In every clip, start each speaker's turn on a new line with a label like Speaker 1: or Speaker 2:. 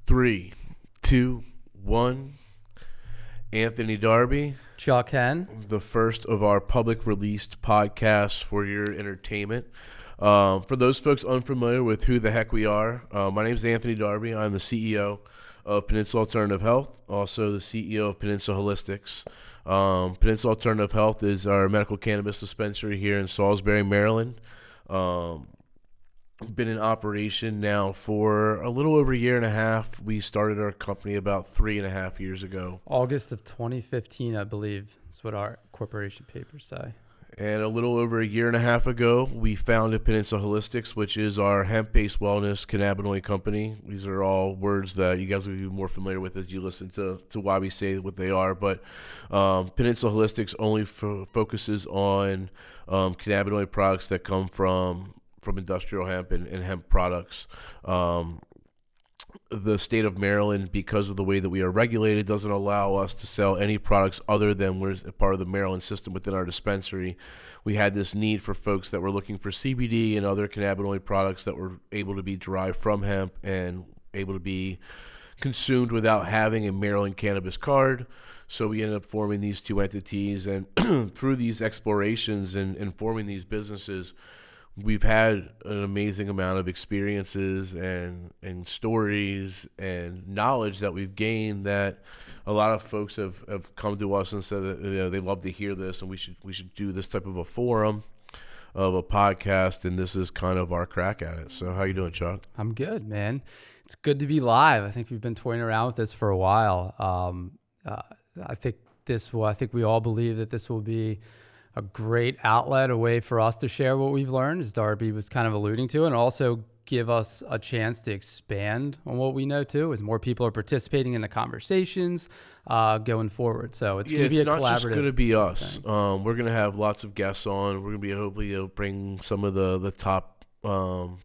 Speaker 1: 3, 2, 1. Anthony Darby,
Speaker 2: Chuck Henn.
Speaker 1: the first of our public released podcasts for your entertainment. For those folks unfamiliar with who the heck we are, my name is Anthony Darby. I'm the CEO of Peninsula Alternative Health, also the CEO of Peninsula Holistics. Peninsula Alternative Health is our medical cannabis dispensary here in Salisbury, Maryland. Been in operation now for a little over a year and a half. We started our company about 3.5 years ago.
Speaker 2: August of 2015, I believe, is what our corporation papers say.
Speaker 1: And a little over a year and a half ago, we founded Peninsula Holistics, which is our hemp-based wellness cannabinoid company. These are all words that you guys will be more familiar with as you listen to why we say what they are. But Peninsula Holistics only focuses on cannabinoid products that come from industrial hemp and hemp products. The state of Maryland, because of the way that we are regulated, doesn't allow us to sell any products other than we're part of the Maryland system within our dispensary. We had this need for folks that were looking for CBD and other cannabinoid products that were able to be derived from hemp and able to be consumed without having a Maryland cannabis card. So we ended up forming these two entities, and through these explorations and forming these businesses, we've had an amazing amount of experiences and stories and knowledge that we've gained that a lot of folks have come to us and said that they love to hear this, and we should do this type of a forum of a podcast, and this is kind of our crack at it. So how you doing, Chuck?
Speaker 2: I'm good, man. It's good to be live. I think we've been toying around with this for a while. I think we all believe that this will be a great outlet, a way for us to share what we've learned, as Darby was kind of alluding to, and also give us a chance to expand on what we know too, as more people are participating in the conversations going forward. So it's going to be a collaborative. It's not just
Speaker 1: going to be us. We're going to have lots of guests on. We're going to be hopefully bring some of the top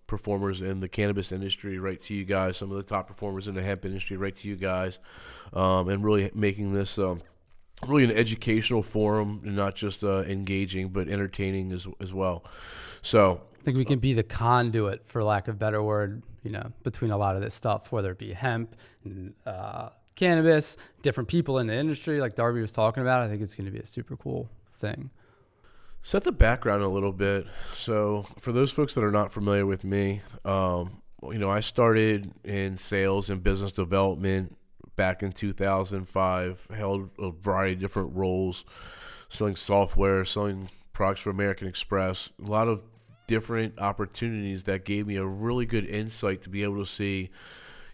Speaker 1: performers in the cannabis industry right to you guys, some of the top performers in the hemp industry right to you guys, and really making this really an educational forum, and not just engaging, but entertaining as well. So
Speaker 2: I think we can be the conduit, for lack of a better word, between a lot of this stuff, whether it be hemp and cannabis, different people in the industry, like Darby was talking about. I think it's going to be a super cool thing.
Speaker 1: Set the background a little bit. So for those folks that are not familiar with me, I started in sales and business development back in 2005, held a variety of different roles, selling software, selling products for American Express, a lot of different opportunities that gave me a really good insight to be able to see,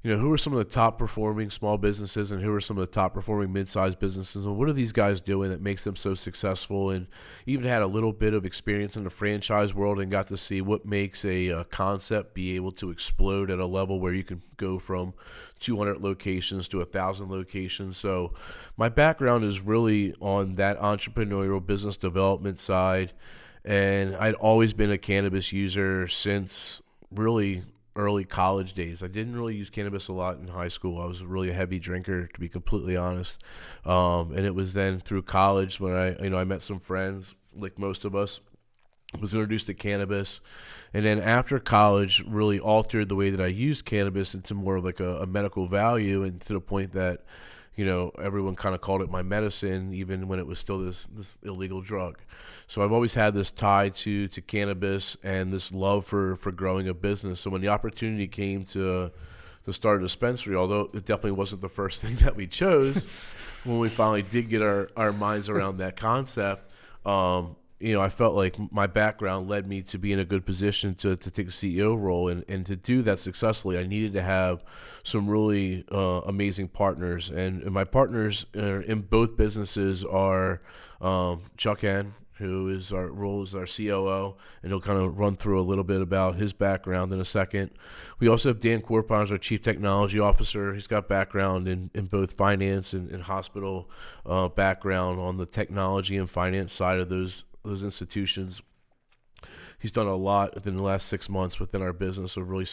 Speaker 1: who are some of the top performing small businesses and who are some of the top performing mid-sized businesses, and what are these guys doing that makes them so successful, and even had a little bit of experience in the franchise world and got to see what makes a concept be able to explode at a level where you can go from 200 locations to 1,000 locations. So my background is really on that entrepreneurial business development side, and I'd always been a cannabis user since really early college days. I didn't really use cannabis a lot in high school. I was really a heavy drinker, to be completely honest. And it was then through college when I met some friends, like most of us, was introduced to cannabis. And then after college, really altered the way that I used cannabis into more of like a medical value, and to the point that, everyone kind of called it my medicine, even when it was still this illegal drug. So I've always had this tie to cannabis and this love for growing a business. So when the opportunity came to start a dispensary, although it definitely wasn't the first thing that we chose, when we finally did get our minds around that concept, I felt like my background led me to be in a good position to take a CEO role, and to do that successfully, I needed to have some really amazing partners, and my partners in both businesses are Chuck Henn, who is our role as our COO, and he'll kind of run through a little bit about his background in a second. We also have Dan Corpon as our Chief Technology Officer. He's got background in both finance and hospital background on the technology and finance side of those institutions. He's done a lot within the last 6 months within our business of really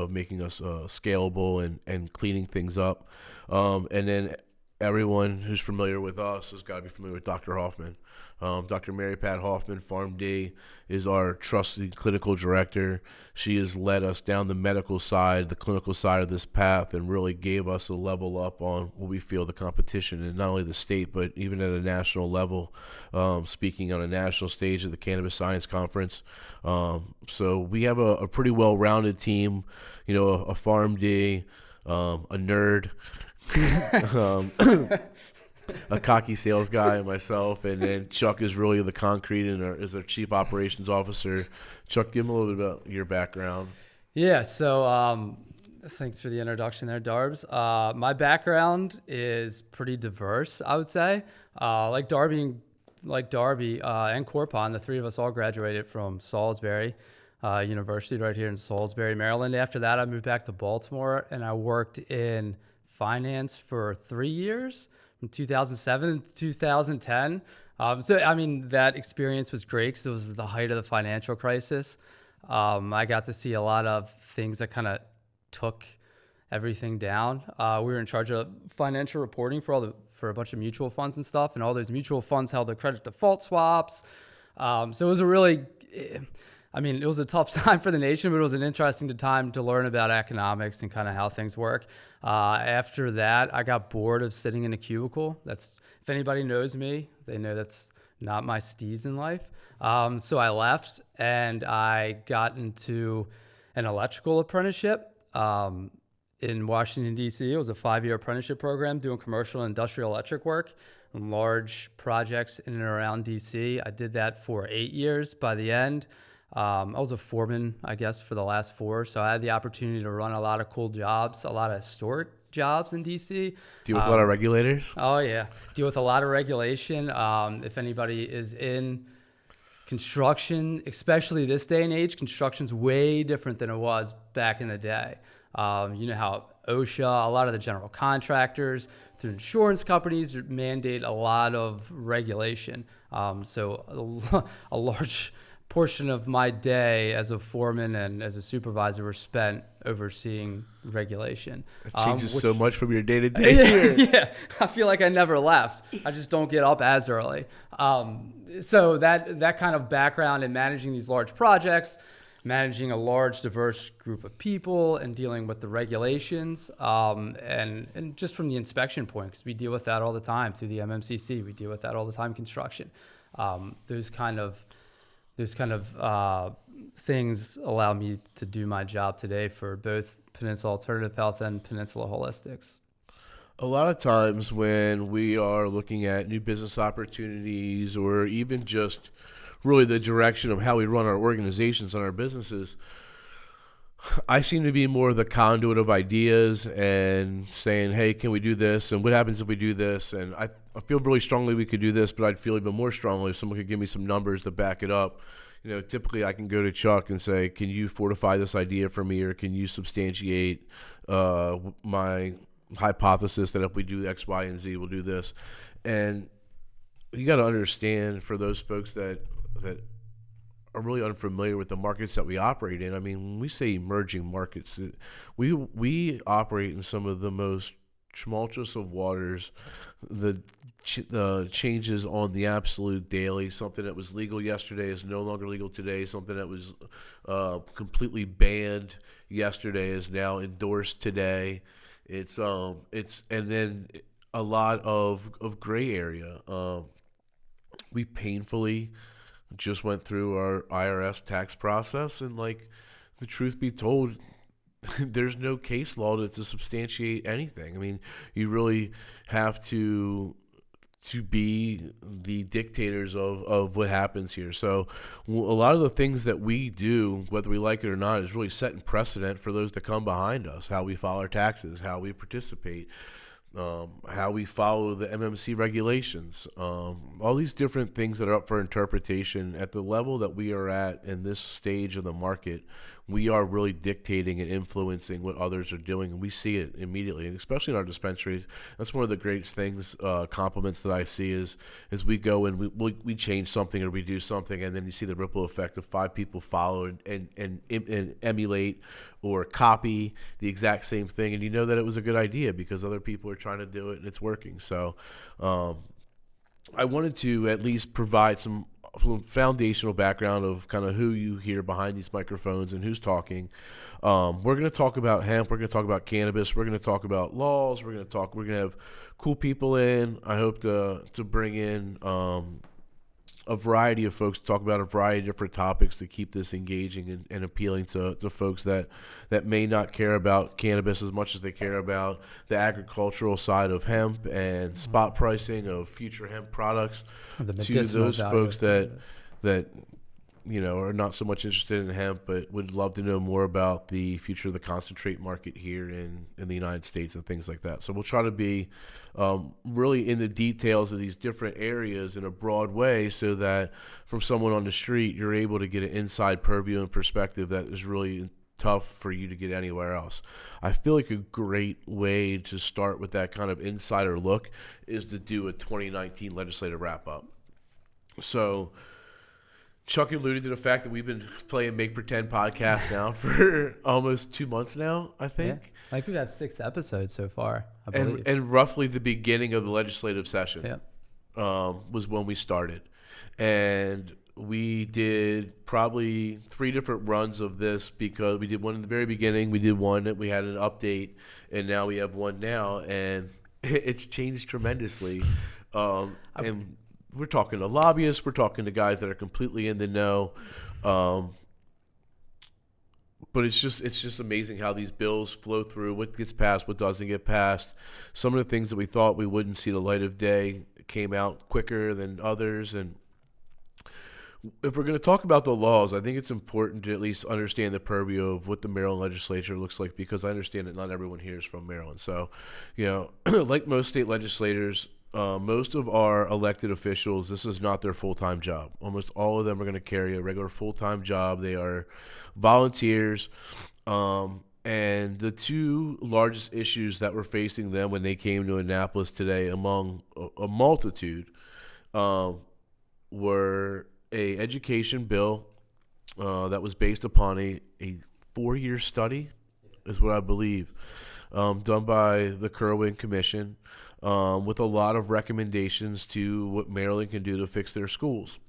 Speaker 1: making us scalable and cleaning things up. And then everyone who's familiar with us has got to be familiar with Dr. Hoffman. Dr. Mary Pat Hoffman, PharmD, is our trusted clinical director. She has led us down the medical side, the clinical side of this path, and really gave us a level up on what we feel the competition in not only the state, but even at a national level, speaking on a national stage at the Cannabis Science Conference. So we have a pretty well-rounded team, a PharmD, a nerd, a cocky sales guy, and myself, and then Chuck is really the concrete and is our chief operations officer. Chuck, give him a little bit about your background.
Speaker 2: Yeah, so thanks for the introduction there, Darbs. My background is pretty diverse, I would say. Like Darby and Corpon, the three of us all graduated from Salisbury University right here in Salisbury, Maryland. After that, I moved back to Baltimore, and I worked in finance for 3 years, from 2007 to 2010. That experience was great because it was the height of the financial crisis. I got to see a lot of things that kind of took everything down. We were in charge of financial reporting for a bunch of mutual funds and stuff, and all those mutual funds held their credit default swaps. So it was it was a tough time for the nation, but it was an interesting time to learn about economics and kind of how things work. After that, I got bored of sitting in a cubicle. If anybody knows me, they know that's not my steez in life. So I left and I got into an electrical apprenticeship in Washington, D.C. It was a 5-year apprenticeship program doing commercial and industrial electric work and large projects in and around D.C. I did that for 8 years. By the end, I was a foreman, I guess, for the last 4. So I had the opportunity to run a lot of cool jobs, a lot of historic jobs in DC.
Speaker 1: Deal with a lot of regulators?
Speaker 2: Oh, yeah. Deal with a lot of regulation. If anybody is in construction, especially this day and age, construction's way different than it was back in the day. You know how OSHA, a lot of the general contractors, through insurance companies mandate a lot of regulation. So a large portion of my day as a foreman and as a supervisor were spent overseeing regulation.
Speaker 1: It changes so much from your day to day.
Speaker 2: Yeah, I feel like I never left. I just don't get up as early. So that kind of background in managing these large projects, managing a large, diverse group of people, and dealing with the regulations, and just from the inspection point, because we deal with that all the time through the MMCC. We deal with that all the time in construction. Those kind of things allow me to do my job today for both Peninsula Alternative Health and Peninsula Holistics.
Speaker 1: A lot of times when we are looking at new business opportunities or even just really the direction of how we run our organizations and our businesses, I seem to be more the conduit of ideas and saying, hey, can we do this? And what happens if we do this? And I feel really strongly we could do this, but I'd feel even more strongly if someone could give me some numbers to back it up. Typically I can go to Chuck and say, can you fortify this idea for me, or can you substantiate my hypothesis that if we do X, Y, and Z, we'll do this? And you got to understand, for those folks that are really unfamiliar with the markets that we operate in. I mean, when we say emerging markets, we operate in some of the most tumultuous of waters. The changes on the absolute daily. Something that was legal yesterday is no longer legal today. Something that was completely banned yesterday is now endorsed today. It's and then a lot of gray area. We painfully just went through our IRS tax process, and the truth be told, there's no case law to substantiate anything. I mean, you really have to be the dictators of what happens here. So a lot of the things that we do, whether we like it or not, is really setting precedent for those that come behind us. How we file our taxes, how we participate, how we follow the MMC regulations, all these different things that are up for interpretation. At the level that we are at in this stage of the market, we are really dictating and influencing what others are doing, and we see it immediately, and especially in our dispensaries. That's one of the greatest things, compliments that I see is we go and we change something or we do something, and then you see the ripple effect of 5 people follow and emulate or copy the exact same thing, and you know that it was a good idea because other people are trying to do it and it's working. So I wanted to at least provide some foundational background of kind of who you hear behind these microphones and who's talking. We're going to talk about hemp. We're going to talk about cannabis. We're going to talk about laws. We're going to have cool people in. I hope to bring in a variety of folks to talk about a variety of different topics to keep this engaging and appealing to folks that may not care about cannabis as much as they care about the agricultural side of hemp and spot pricing of future hemp products, to those folks that are not so much interested in hemp but would love to know more about the future of the concentrate market here in the United States and things like that. So we'll try to be really in the details of these different areas in a broad way so that from someone on the street, you're able to get an inside purview and perspective that is really tough for you to get anywhere else. I feel like a great way to start with that kind of insider look is to do a 2019 legislative wrap-up. So Chuck alluded to the fact that we've been playing Make Pretend podcast now for almost 2 months now, I think.
Speaker 2: Yeah. Like we have 6 episodes so far, I believe.
Speaker 1: And roughly the beginning of the legislative session was when we started. And we did probably 3 different runs of this because we did one in the very beginning, we did one that we had an update, and now we have one now, and it's changed tremendously. And we're talking to lobbyists. We're talking to guys that are completely in the know. But it's just amazing how these bills flow through, what gets passed, what doesn't get passed. Some of the things that we thought we wouldn't see the light of day came out quicker than others. And if we're going to talk about the laws, I think it's important to at least understand the purview of what the Maryland legislature looks like, because I understand that not everyone here is from Maryland. So, like most state legislators, most of our elected officials, this is not their full-time job. Almost all of them are going to carry a regular full-time job. They are volunteers. And the 2 largest issues that were facing them when they came to Annapolis today, among a multitude, were a education bill that was based upon a 4-year study, is what I believe, done by the Kerwin Commission, with a lot of recommendations to what Maryland can do to fix their schools.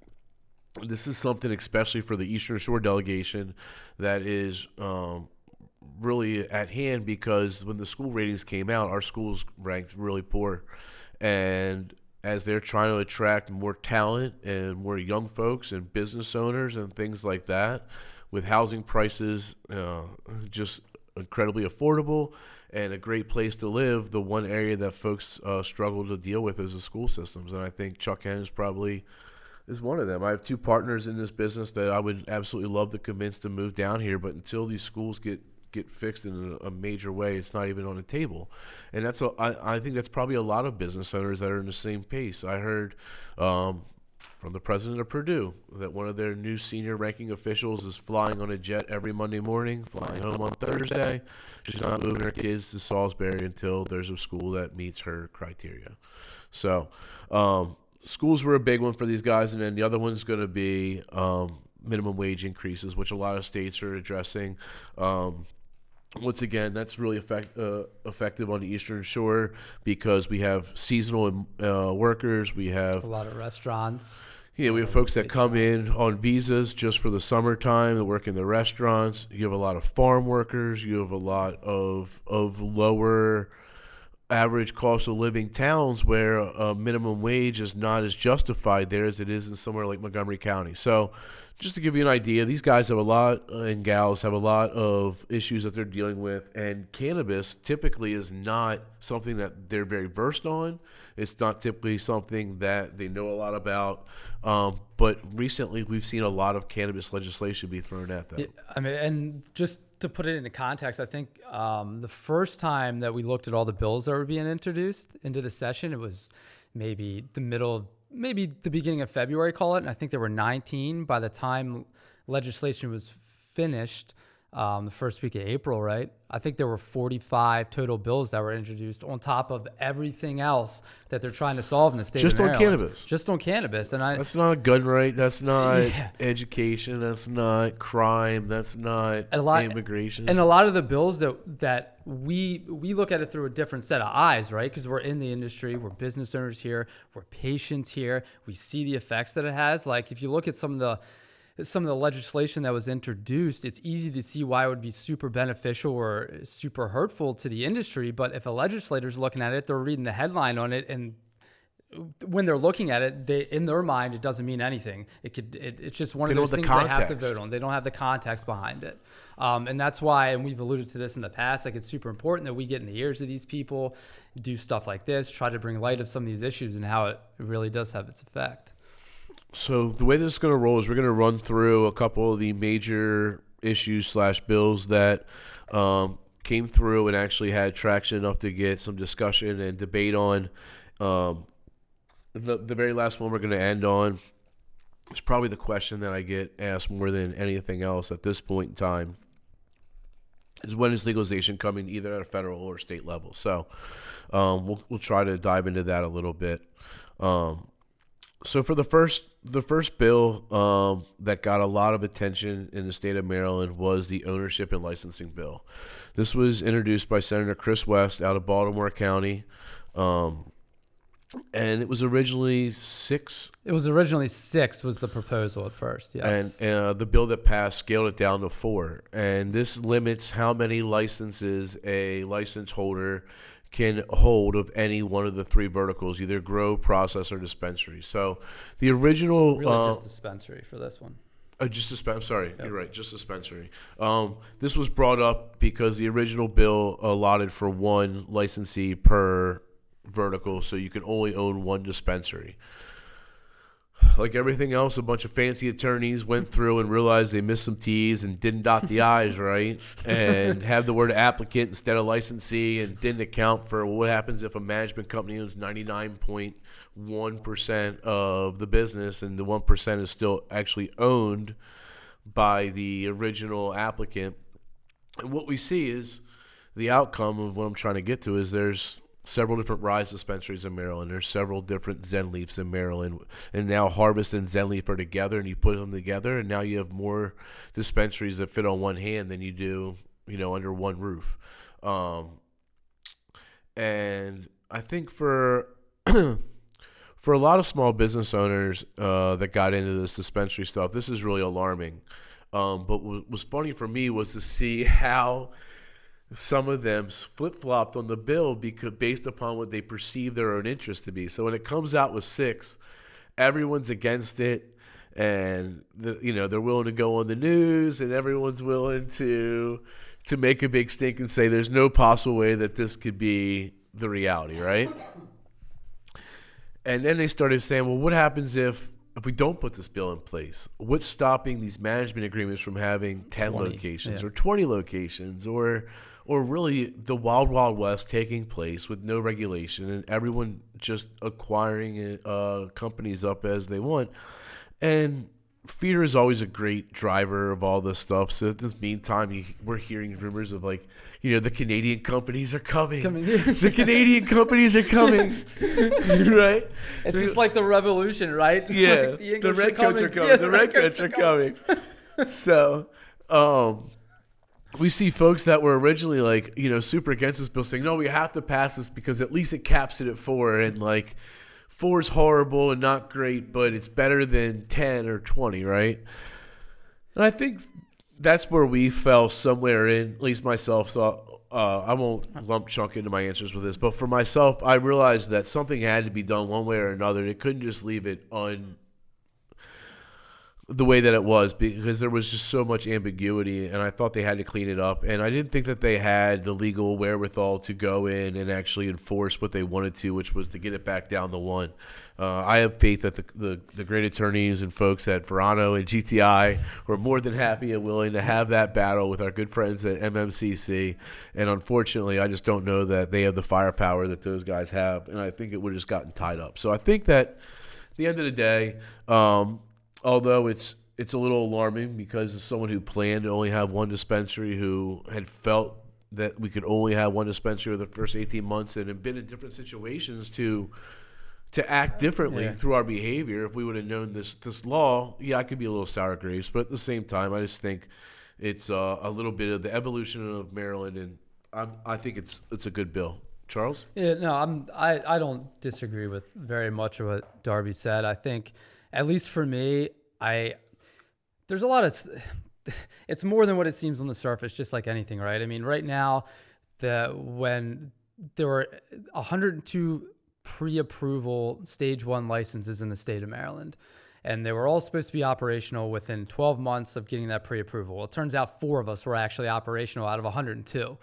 Speaker 1: This is something, especially for the Eastern Shore delegation, that is really at hand, because when the school ratings came out, our schools ranked really poor. And as they're trying to attract more talent and more young folks and business owners and things like that, with housing prices just incredibly affordable and a great place to live, the one area that folks struggle to deal with is the school systems. And I think Chuck Henn is one of them. I have 2 partners in this business that I would absolutely love to convince to move down here, but until these schools get fixed in a major way, it's not even on the table. And I think that's probably a lot of business owners that are in the same pace. I heard from the president of Purdue that one of their new senior ranking officials is flying on a jet every Monday morning, flying home on Thursday. She's not moving her kids to Salisbury until there's a school that meets her criteria. So schools were a big one for these guys, and then the other one's going to be minimum wage increases, which a lot of states are addressing. Once again, that's really effective on the Eastern Shore because we have seasonal workers. We have
Speaker 2: a lot of restaurants.
Speaker 1: Yeah, we have folks that come in on visas just for the summertime that work in the restaurants. You have a lot of farm workers. You have a lot of lower average cost of living towns where a minimum wage is not as justified there as it is in somewhere like Montgomery County. So just to give you an idea, these guys have a lot, and gals have a lot of issues that they're dealing with, and cannabis typically is not something that they're very versed on. It's not typically something that they know a lot about, but recently we've seen a lot of cannabis legislation be thrown at them.
Speaker 2: I mean, and just to put it into context, I think the first time that we looked at all the bills that were being introduced into the session, it was maybe the beginning of February, call it. And I think there were 19 by the time legislation was finished. the first week of April, right? I think there were 45 total bills that were introduced on top of everything else that they're trying to solve in the state
Speaker 1: Just
Speaker 2: of
Speaker 1: on
Speaker 2: Maryland.
Speaker 1: cannabis.
Speaker 2: Just on cannabis. And
Speaker 1: That's not a gun right. That's not
Speaker 2: Yeah.
Speaker 1: education. That's not crime. That's not immigration.
Speaker 2: And a lot of the bills that we look at it through a different set of eyes, right? Because we're in the industry, we're business owners here, we're patients here. We see the effects that it has. Like if you look at some of the legislation that was introduced, it's easy to see why it would be super beneficial or super hurtful to the industry. But if a legislator's looking at it, they're reading the headline on it, and when they're looking at it, in their mind, it doesn't mean anything. It's just one of those things they have to vote on. They don't have the context behind it. And that's why, and we've alluded to this in the past, like it's super important that we get in the ears of these people, do stuff like this, try to bring light of some of these issues and how it really does have its effect.
Speaker 1: So the way this is going to roll is we're going to run through a couple of the major issues / bills that came through and actually had traction enough to get some discussion and debate on. The very last one we're going to end on is probably the question that I get asked more than anything else at this point in time, is when is legalization coming, either at a federal or state level. So we'll try to dive into that a little bit. So for the first bill that got a lot of attention in the state of Maryland was the ownership and licensing bill. This was introduced by Senator Chris West out of Baltimore County, and it was originally 6.
Speaker 2: It was originally 6 was the proposal at first, yes.
Speaker 1: And the bill that passed scaled it down to 4. And this limits how many licenses a license holder can hold of any one of the 3 verticals, either grow, process, or dispensary. So the original...
Speaker 2: Really just dispensary for this one.
Speaker 1: Just I'm sorry, yep. You're right, just dispensary. This was brought up because the original bill allotted for 1 licensee per vertical, so you can only own 1 dispensary. Like everything else, a bunch of fancy attorneys went through and realized they missed some T's and didn't dot the I's, right? And had the word applicant instead of licensee, and didn't account for what happens if a management company owns 99.1% of the business and the 1% is still actually owned by the original applicant. And what we see is the outcome of what I'm trying to get to is there's several different Rise dispensaries in Maryland. There's several different Zen Leafs in Maryland. And now Harvest and Zen Leaf are together, and you put them together, and now you have more dispensaries that fit on one hand than you do, under one roof. And I think for a lot of small business owners that got into this dispensary stuff, this is really alarming. But what was funny for me was to see how some of them flip-flopped on the bill based upon what they perceive their own interest to be. So when it comes out with 6, everyone's against it, and they're willing to go on the news, and everyone's willing to make a big stink and say there's no possible way that this could be the reality, right? And then they started saying, well, what happens if we don't put this bill in place? What's stopping these management agreements from having 10 locations or 20 locations or really the wild, wild west taking place with no regulation and everyone just acquiring companies up as they want? And fear is always a great driver of all this stuff. So at this meantime, we're hearing rumors of the Canadian companies are coming. The Canadian companies are coming. Right?
Speaker 2: It's just like the revolution, right?
Speaker 1: Yeah. The redcoats are coming. The redcoats are coming. So, we see folks that were originally super against this bill saying, no, we have to pass this because at least it caps it at 4, and 4 is horrible and not great, but it's better than 10 or 20, right? And I think that's where we fell somewhere in, at least myself thought, I won't lump chunk into my answers with this, but for myself, I realized that something had to be done one way or another. They couldn't just leave it the way that it was, because there was just so much ambiguity, and I thought they had to clean it up. And I didn't think that they had the legal wherewithal to go in and actually enforce what they wanted to, which was to get it back down to 1. I have faith that the great attorneys and folks at Verano and GTI were more than happy and willing to have that battle with our good friends at MMCC. And unfortunately, I just don't know that they have the firepower that those guys have, and I think it would have just gotten tied up. So I think that at the end of the day, although it's it's a little alarming because as someone who planned to only have one dispensary, who had felt that we could only have one dispensary over the first 18 months and have been in different situations to act differently through our behavior. If we would have known this law, I could be a little sour grapes, but at the same time, I just think it's a little bit of the evolution of Maryland, and I think it's a good bill. Charles?
Speaker 2: Yeah, no, I don't disagree with very much of what Darby said. I think, at least for me, there's a lot of, it's more than what it seems on the surface, just like anything, right? I mean, right now, when there were 102 pre-approval stage 1 licenses in the state of Maryland, and they were all supposed to be operational within 12 months of getting that pre-approval. Well, it turns out 4 of us were actually operational out of 102.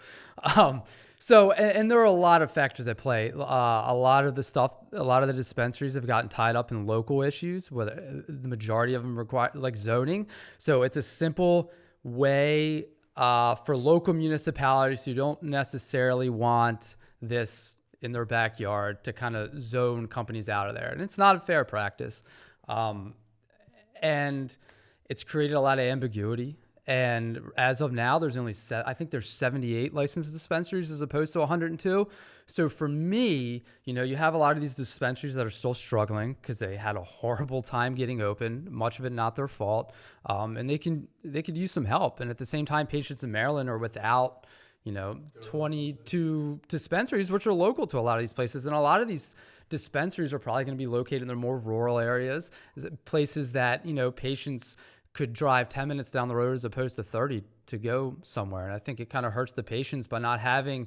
Speaker 2: So, and there are a lot of factors at play. A lot of the dispensaries have gotten tied up in local issues, whether the majority of them require like zoning. So it's a simple way for local municipalities who don't necessarily want this in their backyard to kind of zone companies out of there. And it's not a fair practice. And it's created a lot of ambiguity. And as of now, there's only, I think there's 78 licensed dispensaries as opposed to 102. So for me, you have a lot of these dispensaries that are still struggling because they had a horrible time getting open, much of it not their fault. And they could use some help. And at the same time, patients in Maryland are without, 22 dispensaries, which are local to a lot of these places. And a lot of these dispensaries are probably going to be located in the more rural areas, places that, patients could drive 10 minutes down the road as opposed to 30 to go somewhere. And I think it kind of hurts the patients by not having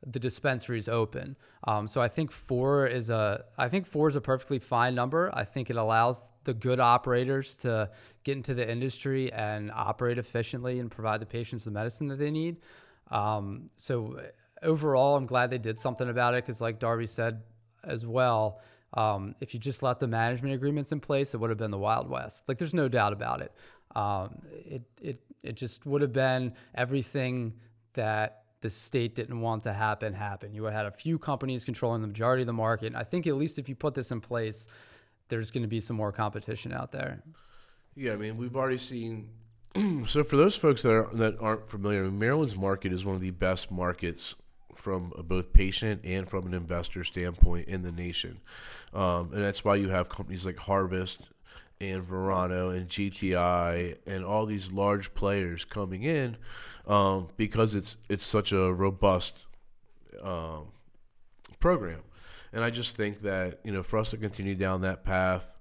Speaker 2: the dispensaries open. So I think 4 is a perfectly fine number. I think it allows the good operators to get into the industry and operate efficiently and provide the patients the medicine that they need. So overall, I'm glad they did something about it because, like Darby said as well, if you just left the management agreements in place, it would have been the Wild West. Like, there's no doubt about it. It just would have been everything that the state didn't want to happen. You would have had a few companies controlling the majority of the market. And I think at least if you put this in place, there's going to be some more competition out there.
Speaker 1: Yeah, I mean, we've already seen. So for those folks that aren't familiar, Maryland's market is one of the best markets from both patient and from an investor standpoint in the nation. And that's why you have companies like Harvest and Verano and GTI and all these large players coming in because it's such a robust program. And I just think that, for us to continue down that path,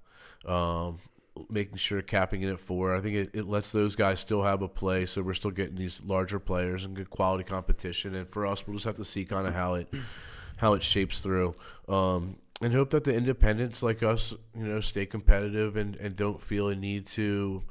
Speaker 1: making sure capping it at 4, I think it lets those guys still have a play, so we're still getting these larger players and good quality competition. And for us, we'll just have to see kind of how it shapes through, and hope that the independents like us, stay competitive and don't feel a need to.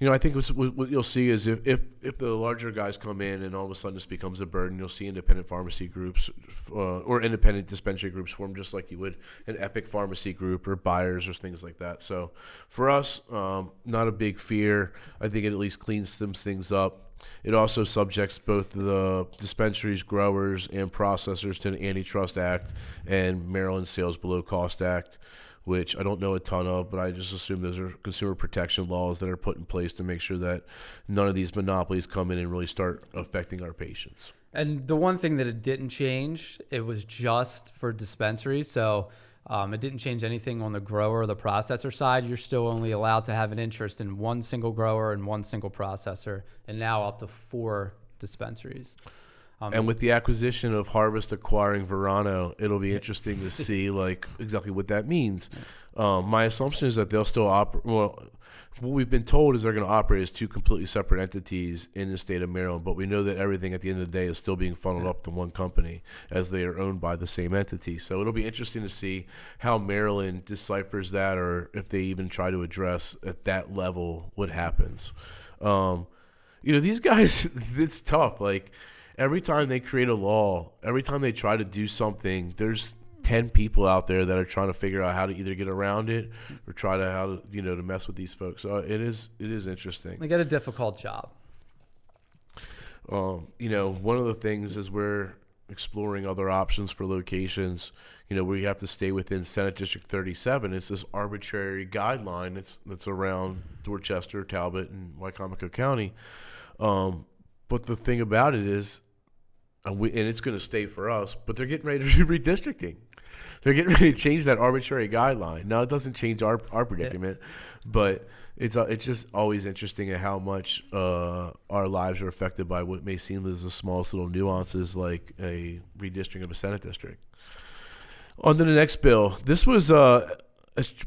Speaker 1: I think what you'll see is if the larger guys come in and all of a sudden this becomes a burden, you'll see independent pharmacy groups or independent dispensary groups form just like you would an Epic Pharmacy group or buyers or things like that. So for us, not a big fear. I think it at least cleans some things up. It also subjects both the dispensaries, growers, and processors to the Antitrust Act and Maryland Sales Below Cost Act, which I don't know a ton of, but I just assume those are consumer protection laws that are put in place to make sure that none of these monopolies come in and really start affecting our patients.
Speaker 2: And the one thing that it didn't change, it was just for dispensaries. So it didn't change anything on the grower or the processor side. You're still only allowed to have an interest in one single grower and one single processor, and now up to 4 dispensaries.
Speaker 1: And with the acquisition of Harvest acquiring Verano, it'll be interesting to see exactly what that means. My assumption is that they'll still operate. Well, what we've been told is they're going to operate as 2 completely separate entities in the state of Maryland, but we know that everything at the end of the day is still being funneled up to one company as they are owned by the same entity. So it'll be interesting to see how Maryland deciphers that, or if they even try to address at that level what happens. These guys, it's tough. Every time they create a law, every time they try to do something, there's 10 people out there that are trying to figure out how to either get around it or try to to mess with these folks. So it is interesting.
Speaker 2: They got a difficult job.
Speaker 1: One of the things is we're exploring other options for locations, where you have to stay within Senate District 37. It's this arbitrary guideline that's around Dorchester, Talbot, and Wycomico County. But the thing about it is, and it's going to stay for us, but they're getting ready to do redistricting. They're getting ready to change that arbitrary guideline. Now, it doesn't change our predicament, but it's just always interesting at how much our lives are affected by what may seem as the smallest little nuances, like a redistricting of a Senate district. On to the next bill. This was, when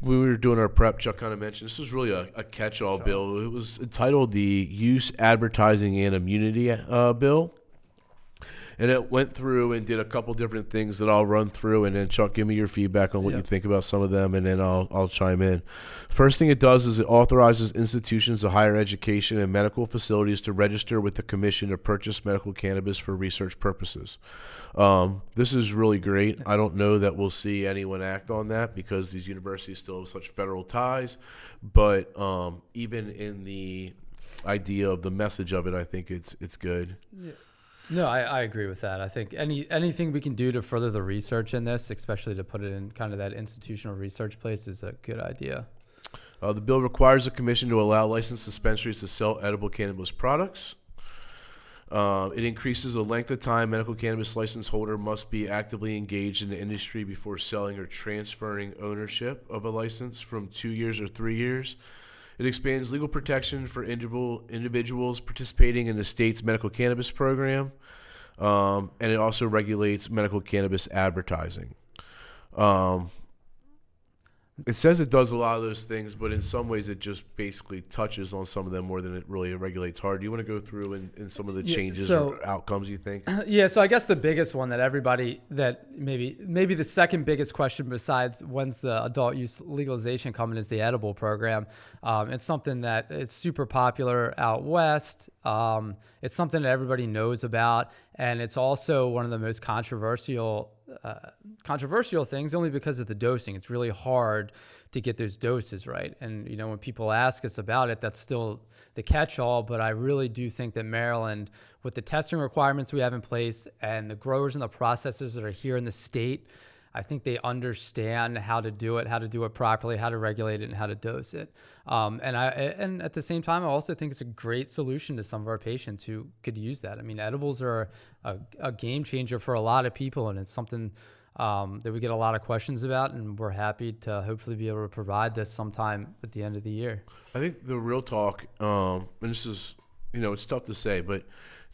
Speaker 1: we were doing our prep, Chuck kind of mentioned, this was really a catch-all bill. It was entitled the Use Advertising and Immunity Bill. And it went through and did a couple different things that I'll run through, and then Chuck, give me your feedback on what you think about some of them, and then I'll chime in. First thing it does is it authorizes institutions of higher education and medical facilities to register with the commission to purchase medical cannabis for research purposes. This is really great. I don't know that we'll see anyone act on that because these universities still have such federal ties, but even in the idea of the message of it, I think it's good.
Speaker 2: Yeah. No, I agree with that. I think anything we can do to further the research in this, especially to put it in kind of that institutional research place, is a good idea.
Speaker 1: The bill requires the commission to allow licensed dispensaries to sell edible cannabis products. It increases the length of time medical cannabis license holder must be actively engaged in the industry before selling or transferring ownership of a license from 2 years or 3 years. It expands legal protection for individuals participating in the state's medical cannabis program, and it also regulates medical cannabis advertising. It says it does a lot of those things, but in some ways it just basically touches on some of them more than it really regulates hard. Do you want to go through in some of the changes or outcomes you think?
Speaker 2: Yeah, so I guess the biggest one that everybody, that maybe the second biggest question besides when's the adult use legalization coming is the edible program. It's something that is super popular out west. It's something that everybody knows about, and it's also one of the most controversial things, only because of the dosing. It's really hard to get those doses right. And, when people ask us about it, that's still the catch-all. But I really do think that Maryland, with the testing requirements we have in place and the growers and the processors that are here in the state, I think they understand how to do it properly, how to regulate it, and how to dose it. And at the same time, I also think it's a great solution to some of our patients who could use that. I mean, edibles are a game changer for a lot of people, and it's something that we get a lot of questions about, and we're happy to hopefully be able to provide this sometime at the end of the year.
Speaker 1: I think the real talk, and this is, it's tough to say, but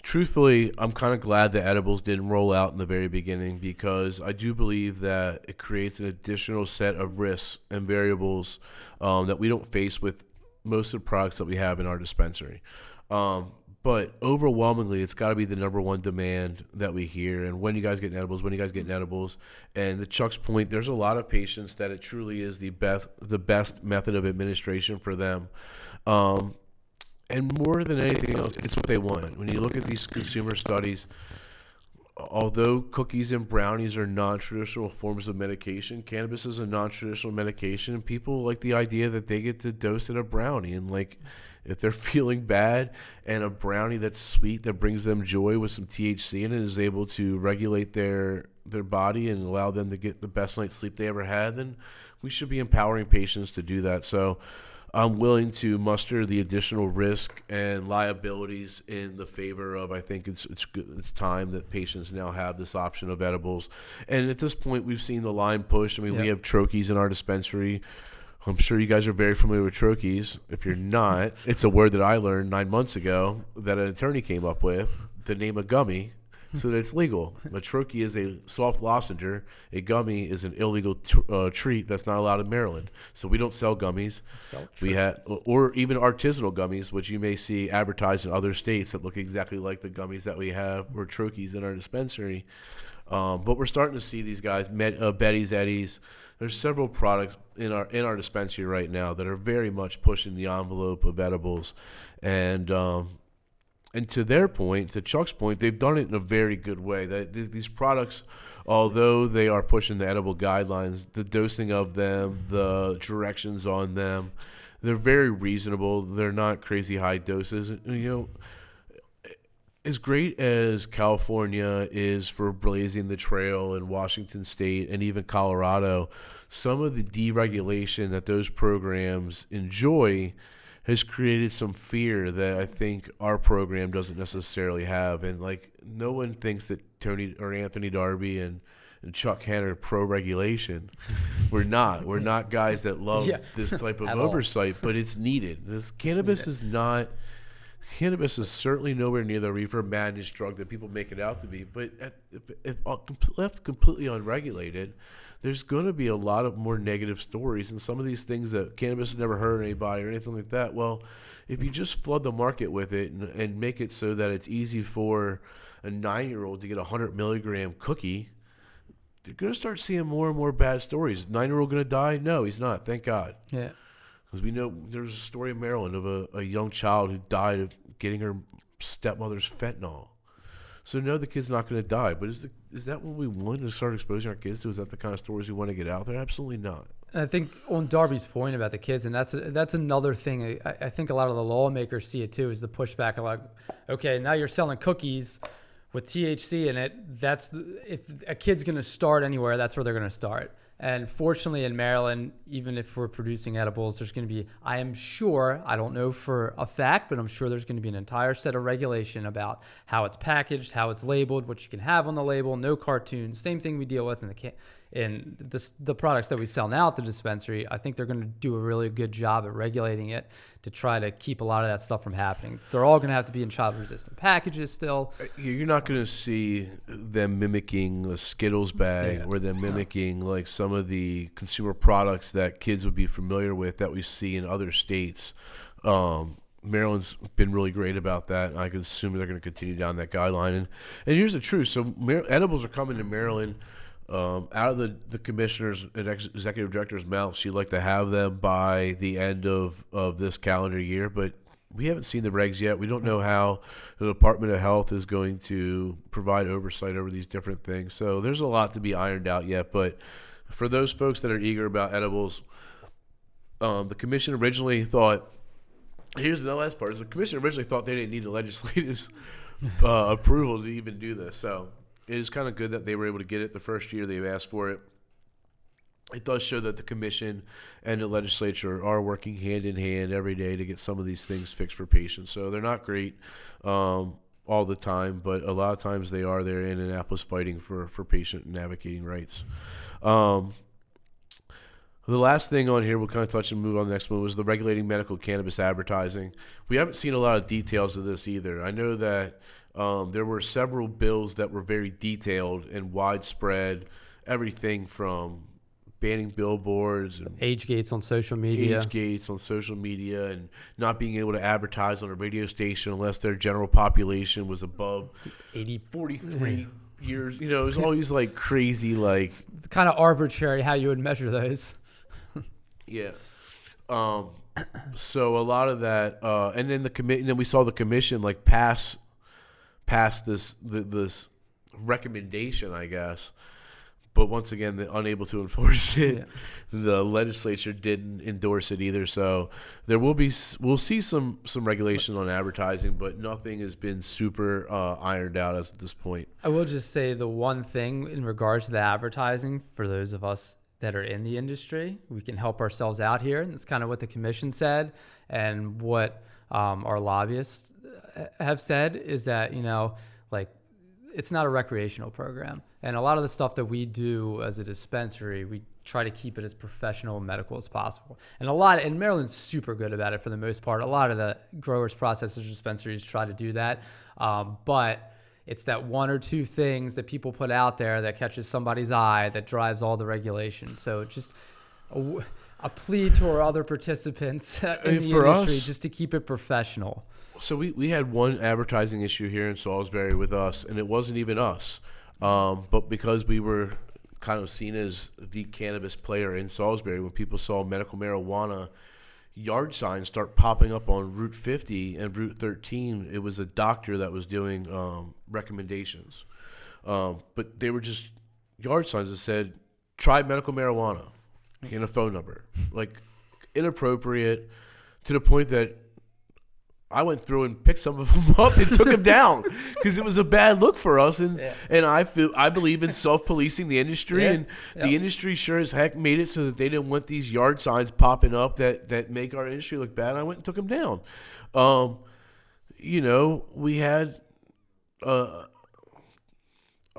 Speaker 1: truthfully, I'm kind of glad the edibles didn't roll out in the very beginning, because I do believe that it creates an additional set of risks and variables that we don't face with most of the products that we have in our dispensary. But overwhelmingly, it's got to be the number one demand that we hear. And when you guys getting edibles? And to Chuck's point, there's a lot of patients that it truly is the best method of administration for them. And more than anything else, it's what they want. When you look at these consumer studies, although cookies and brownies are non-traditional forms of medication, cannabis is a non-traditional medication. And people like the idea that they get to dose in a brownie. And if they're feeling bad and a brownie that's sweet that brings them joy with some THC in it is able to regulate their body and allow them to get the best night's sleep they ever had, then we should be empowering patients to do that. So I'm willing to muster the additional risk and liabilities in the favor of, I think it's good. It's time that patients now have this option of edibles. And at this point, we've seen the line pushed. I mean, we have troches in our dispensary. I'm sure you guys are very familiar with troches. If you're not, it's a word that I learned 9 months ago that an attorney came up with, the name of gummy, so that it's legal. A troche is a soft lozenger. A gummy is an illegal treat that's not allowed in Maryland. So we don't sell gummies. Or even artisanal gummies, which you may see advertised in other states that look exactly like the gummies that we have, or troches in our dispensary. But we're starting to see these guys, Betty's, Eddie's. There's several products in our dispensary right now that are very much pushing the envelope of edibles, and to their point, to Chuck's point, they've done it in a very good way. These products, although they are pushing the edible guidelines, the dosing of them, the directions on them, they're very reasonable. They're not crazy high doses. as great as California is for blazing the trail, and Washington State and even Colorado, some of the deregulation that those programs enjoy has created some fear that I think our program doesn't necessarily have. And like, no one thinks that Tony or Anthony Darby and Chuck Henn are pro-regulation. We're not. We're not guys that love this type of oversight, but it's needed. Cannabis is certainly nowhere near the reefer madness drug that people make it out to be. But if left completely unregulated, there's going to be a lot of more negative stories. And some of these things that cannabis has never hurt anybody or anything like that, well, if you just flood the market with it and make it so that it's easy for a 9-year-old to get a 100-milligram cookie, they're going to start seeing more and more bad stories. 9-year-old going to die? No, he's not. Thank God.
Speaker 2: Yeah.
Speaker 1: Because we know there's a story in Maryland of a young child who died of getting her stepmother's fentanyl. So no, the kid's not going to die. But is that what we want to start exposing our kids to? Is that the kind of stories we want to get out there? Absolutely not.
Speaker 2: And I think on Darby's point about the kids, and that's another thing. I think a lot of the lawmakers see it too, is the pushback of like, okay, now you're selling cookies with THC in it. If a kid's going to start anywhere, that's where they're going to start. And fortunately in Maryland, even if we're producing edibles, there's going to be, I am sure, I don't know for a fact, but I'm sure there's going to be an entire set of regulation about how it's packaged, how it's labeled, what you can have on the label, no cartoons, same thing we deal with in the products that we sell now at the dispensary. I think they're going to do a really good job at regulating it to try to keep a lot of that stuff from happening. They're all going to have to be in child-resistant packages still.
Speaker 1: You're not going to see them mimicking a Skittles bag or them mimicking like some of the consumer products that kids would be familiar with that we see in other states. Maryland's been really great about that, and I can assume they're going to continue down that guideline. And here's the truth. So edibles are coming to Maryland. Out of the commissioner's and executive director's mouth, she'd like to have them by the end of this calendar year, but we haven't seen the regs yet. We don't know how the Department of Health is going to provide oversight over these different things. So there's a lot to be ironed out yet. But for those folks that are eager about edibles, the commission originally thought, here's the last part, is the commission originally thought they didn't need the legislature's approval to even do this. So it is kind of good that they were able to get it the first year they've asked for it. It does show that the commission and the legislature are working hand in hand every day to get some of these things fixed for patients. So they're not great all the time, but a lot of times they are there in Annapolis fighting for patient and advocating rights. The last thing on here we'll kind of touch and move on to the next one was the regulating medical cannabis advertising. We haven't seen a lot of details of this either. I know that there were several bills that were very detailed and widespread, everything from banning billboards and
Speaker 2: age gates on social media,
Speaker 1: and not being able to advertise on a radio station unless their general population was above 43 years. You know, it was always like crazy, like
Speaker 2: it's kind of arbitrary how you would measure those.
Speaker 1: Yeah. So a lot of that, and then then we saw the commission like pass this recommendation, I guess. But once again, they're unable to enforce it. Yeah. The legislature didn't endorse it either. So we'll see some regulation on advertising, but nothing has been super ironed out as at this point.
Speaker 2: I will just say the one thing in regards to the advertising for those of us that are in the industry, we can help ourselves out here. And that's kind of what the commission said, and what our lobbyists have said is that, you know, like, it's not a recreational program. And a lot of the stuff that we do as a dispensary, we try to keep it as professional and medical as possible. And Maryland's super good about it for the most part. A lot of the growers, processors, dispensaries try to do that. But it's that one or two things that people put out there that catches somebody's eye that drives all the regulation. So just a plea to our other participents in the industry just to keep it professional.
Speaker 1: So we had one advertising issue here in Salisbury with us, and it wasn't even us. But because we were kind of seen as the cannabis player in Salisbury, when people saw medical marijuana yard signs start popping up on Route 50 and Route 13, it was a doctor that was doing recommendations. But they were just yard signs that said, try medical marijuana, and a phone number. Like, inappropriate to the point that I went through and picked some of them up and took them down because it was a bad look for us. And I believe in self-policing the industry, and the industry sure as heck made it so that they didn't want these yard signs popping up that make our industry look bad. I went and took them down. We had a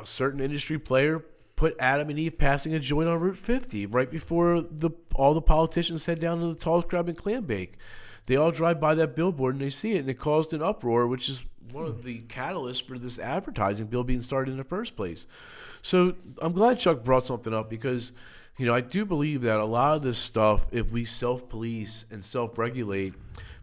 Speaker 1: certain industry player put Adam and Eve passing a joint on Route 50 right before all the politicians head down to the Tallest Crab and Clam Bake. They all drive by that billboard and they see it, and it caused an uproar, which is one of the catalysts for this advertising bill being started in the first place. So I'm glad Chuck brought something up because, I do believe that a lot of this stuff, if we self-police and self-regulate,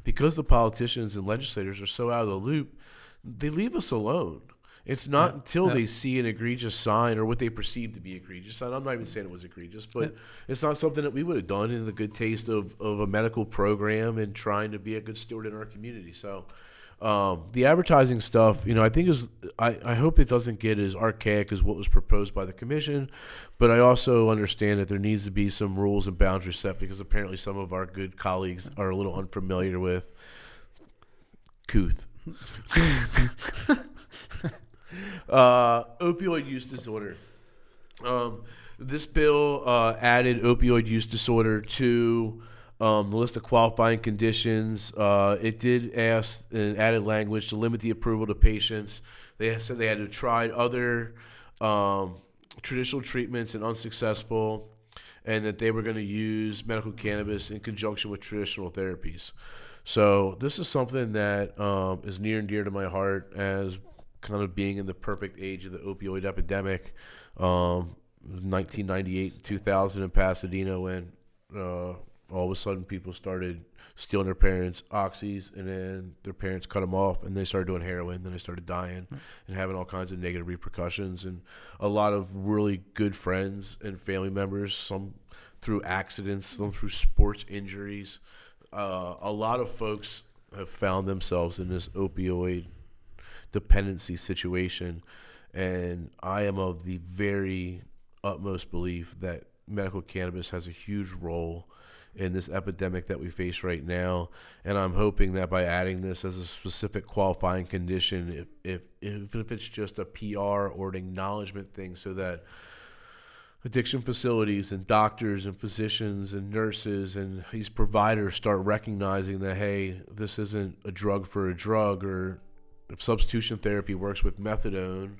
Speaker 1: because the politicians and legislators are so out of the loop, they leave us alone. It's not until they see an egregious sign or what they perceive to be egregious. And I'm not even saying it was egregious, but it's not something that we would have done in the good taste of a medical program and trying to be a good steward in our community. So the advertising stuff, I think I hope it doesn't get as archaic as what was proposed by the commission, but I also understand that there needs to be some rules and boundaries set because apparently some of our good colleagues are a little unfamiliar with couth. Opioid use disorder. This bill added opioid use disorder to the list of qualifying conditions. It did ask and added language to limit the approval to patients. They said they had to try other traditional treatments and unsuccessful, and that they were going to use medical cannabis in conjunction with traditional therapies. So this is something that is near and dear to my heart as kind of being in the perfect age of the opioid epidemic. 1998, 2000 in Pasadena when all of a sudden people started stealing their parents' oxys, and then their parents cut them off and they started doing heroin. Then they started dying and having all kinds of negative repercussions. And a lot of really good friends and family members, some through accidents, some through sports injuries. A lot of folks have found themselves in this opioid dependency situation, and I am of the very utmost belief that medical cannabis has a huge role in this epidemic that we face right now. And I'm hoping that by adding this as a specific qualifying condition, if it's just a PR or an acknowledgement thing, so that addiction facilities and doctors and physicians and nurses and these providers start recognizing that, hey, this isn't a drug for a drug, or if substitution therapy works with methadone,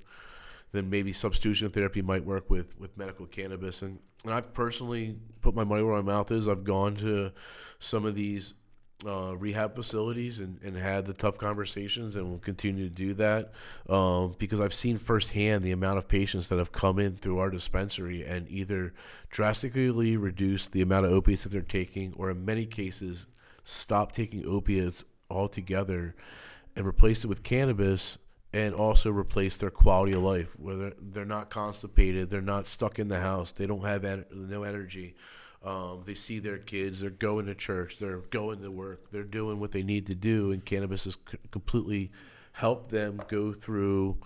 Speaker 1: then maybe substitution therapy might work with medical cannabis. And I've personally put my money where my mouth is. I've gone to some of these rehab facilities and had the tough conversations, and will continue to do that because I've seen firsthand the amount of patients that have come in through our dispensary and either drastically reduced the amount of opiates that they're taking, or in many cases stop taking opiates altogether and replaced it with cannabis, and also replace their quality of life, where they're not constipated, they're not stuck in the house, they don't have no energy. They see their kids, they're going to church, they're going to work, they're doing what they need to do, and cannabis has completely helped them go through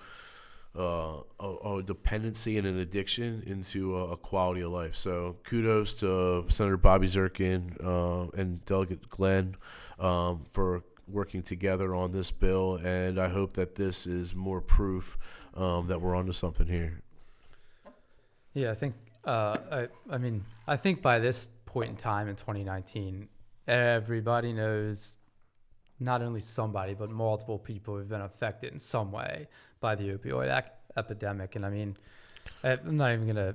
Speaker 1: a dependency and an addiction into a quality of life. So kudos to Senator Bobby Zirkin and Delegate Glenn for working together on this bill, and I hope that this is more proof that we're onto something here.
Speaker 2: Yeah, I think I think by this point in time in 2019, everybody knows, not only somebody, but multiple people have been affected in some way by the opioid epidemic. And I mean, I'm not even going to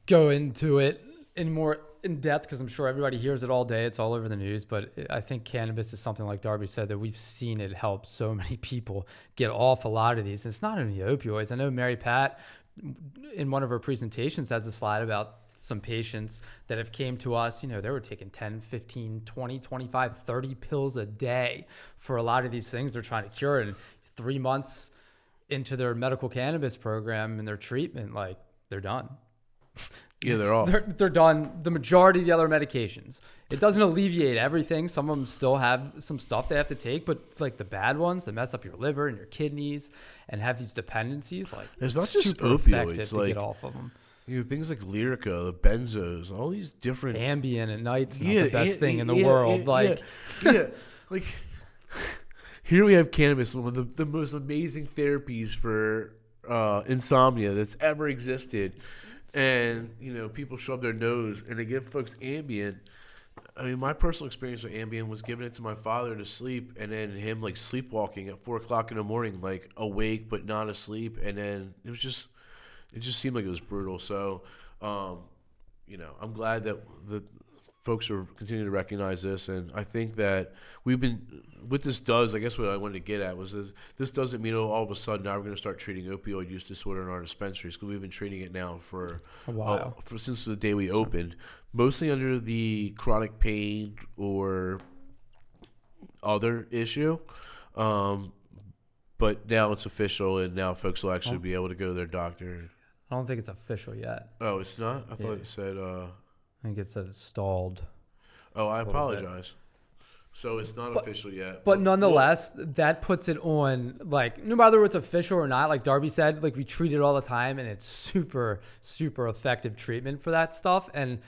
Speaker 2: go into it in more in depth because I'm sure everybody hears it all day. It's all over the news. But I think cannabis is something, like Darby said, that we've seen it help so many people get off a lot of these. And it's not only opioids. I know Mary Pat, in one of her presentations, has a slide about some patients that have came to us. You know, they were taking 10, 15, 20, 25, 30 pills a day for a lot of these things they're trying to cure. And 3 months into their medical cannabis program and their treatment, like, they're done.
Speaker 1: Yeah, they're off.
Speaker 2: They're done. The majority of the other medications. It doesn't alleviate everything. Some of them still have some stuff they have to take, but like the bad ones that mess up your liver and your kidneys and have these dependencies, like,
Speaker 1: it's not just opioids. Like, get off of them. You know, things like Lyrica, the benzos, all these different
Speaker 2: Ambien at night's not the best thing in the world. Like,
Speaker 1: like here we have cannabis, one of the most amazing therapies for insomnia that's ever existed. And, people shove their nose and they give folks Ambien. I mean, my personal experience with Ambien was giving it to my father to sleep, and then him like sleepwalking at 4:00 in the morning, like awake but not asleep, and then it just seemed like it was brutal. So, I'm glad that the folks are continuing to recognize this, and I think that what this does, I guess what I wanted to get at was this doesn't mean all of a sudden now we're going to start treating opioid use disorder in our dispensaries, because we've been treating it now for
Speaker 2: a while,
Speaker 1: since the day we opened, mostly under the chronic pain or other issue. But now it's official, and now folks will actually be able to go to their doctor.
Speaker 2: I don't think it's official yet.
Speaker 1: Oh, it's not? I thought it said...
Speaker 2: I think it said it's stalled.
Speaker 1: Oh, I apologize. So it's not official yet.
Speaker 2: But nonetheless, that puts it on, like, no matter what's official or not, like Darby said, like we treat it all the time, and it's super, super effective treatment for that stuff. And,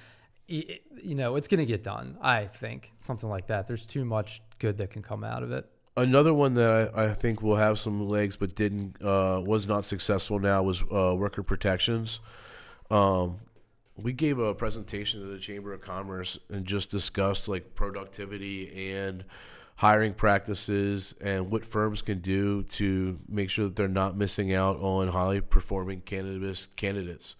Speaker 2: it's going to get done, I think, something like that. There's too much good that can come out of it.
Speaker 1: Another one that I think will have some legs but was not successful now was worker protections. We gave a presentation to the Chamber of Commerce and just discussed like productivity and hiring practices and what firms can do to make sure that they're not missing out on highly performing cannabis candidates.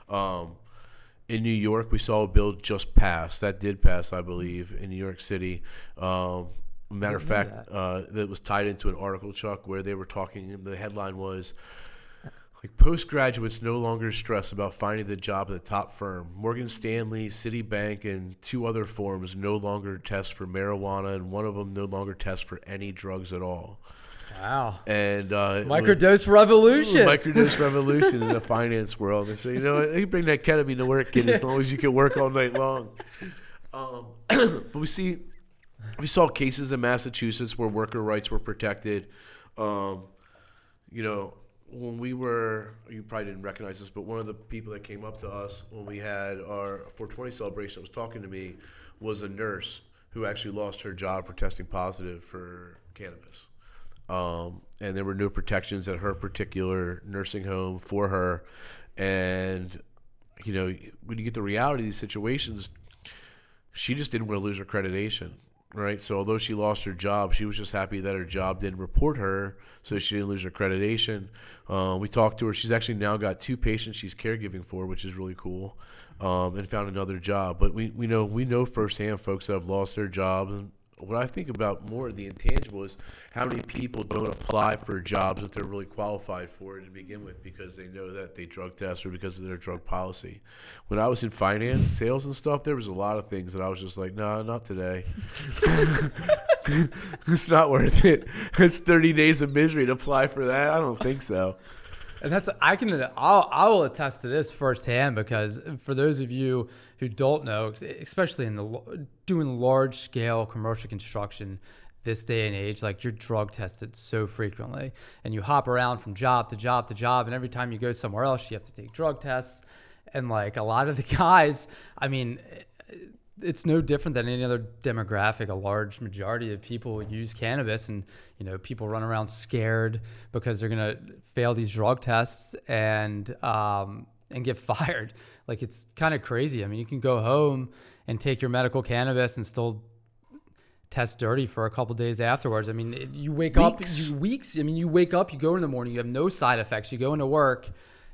Speaker 1: In New York, we saw a bill just pass. That did pass, I believe, in New York City. Matter of fact, that was tied into an article, Chuck, where they were talking, and the headline was, like, postgraduates no longer stress about finding the job at the top firm. Morgan Stanley, Citibank, and 2 other firms no longer test for marijuana, and one of them no longer tests for any drugs at all.
Speaker 2: Wow.
Speaker 1: And
Speaker 2: microdose revolution.
Speaker 1: Microdose revolution in the finance world. They say, you know what, you bring that ketamine to work, kid, as long as you can work all night long. But we saw cases in Massachusetts where worker rights were protected. When you probably didn't recognize this, but one of the people that came up to us when we had our 420 celebration that was talking to me was a nurse who actually lost her job for testing positive for cannabis. And there were no protections at her particular nursing home for her. And, when you get the reality of these situations, she just didn't want to lose her accreditation. Right, so although she lost her job, she was just happy that her job didn't report her, so she didn't lose her accreditation. We talked to her. She's actually now got 2 patients she's caregiving for, which is really cool, and found another job. But we know firsthand folks that have lost their jobs. And what I think about more the intangible is how many people don't apply for jobs that they're really qualified for to begin with because they know that they drug test or because of their drug policy. When I was in finance, sales and stuff, there was a lot of things that I was just like, nah, not today. It's not worth it. It's 30 days of misery to apply for that. I don't think so.
Speaker 2: And I will attest to this firsthand, because for those of you who don't know, especially in doing large scale commercial construction this day and age, like, you're drug tested so frequently, and you hop around from job to job to job, and every time you go somewhere else, you have to take drug tests. And like a lot of the guys, I mean, it's no different than any other demographic. A large majority of people use cannabis, and people run around scared because they're gonna fail these drug tests and get fired. Like, it's kind of crazy. I mean, you can go home and take your medical cannabis and still test dirty for a couple days afterwards. I mean, you wake up, weeks. I mean, you wake up, you go in the morning, you have no side effects. You go into work,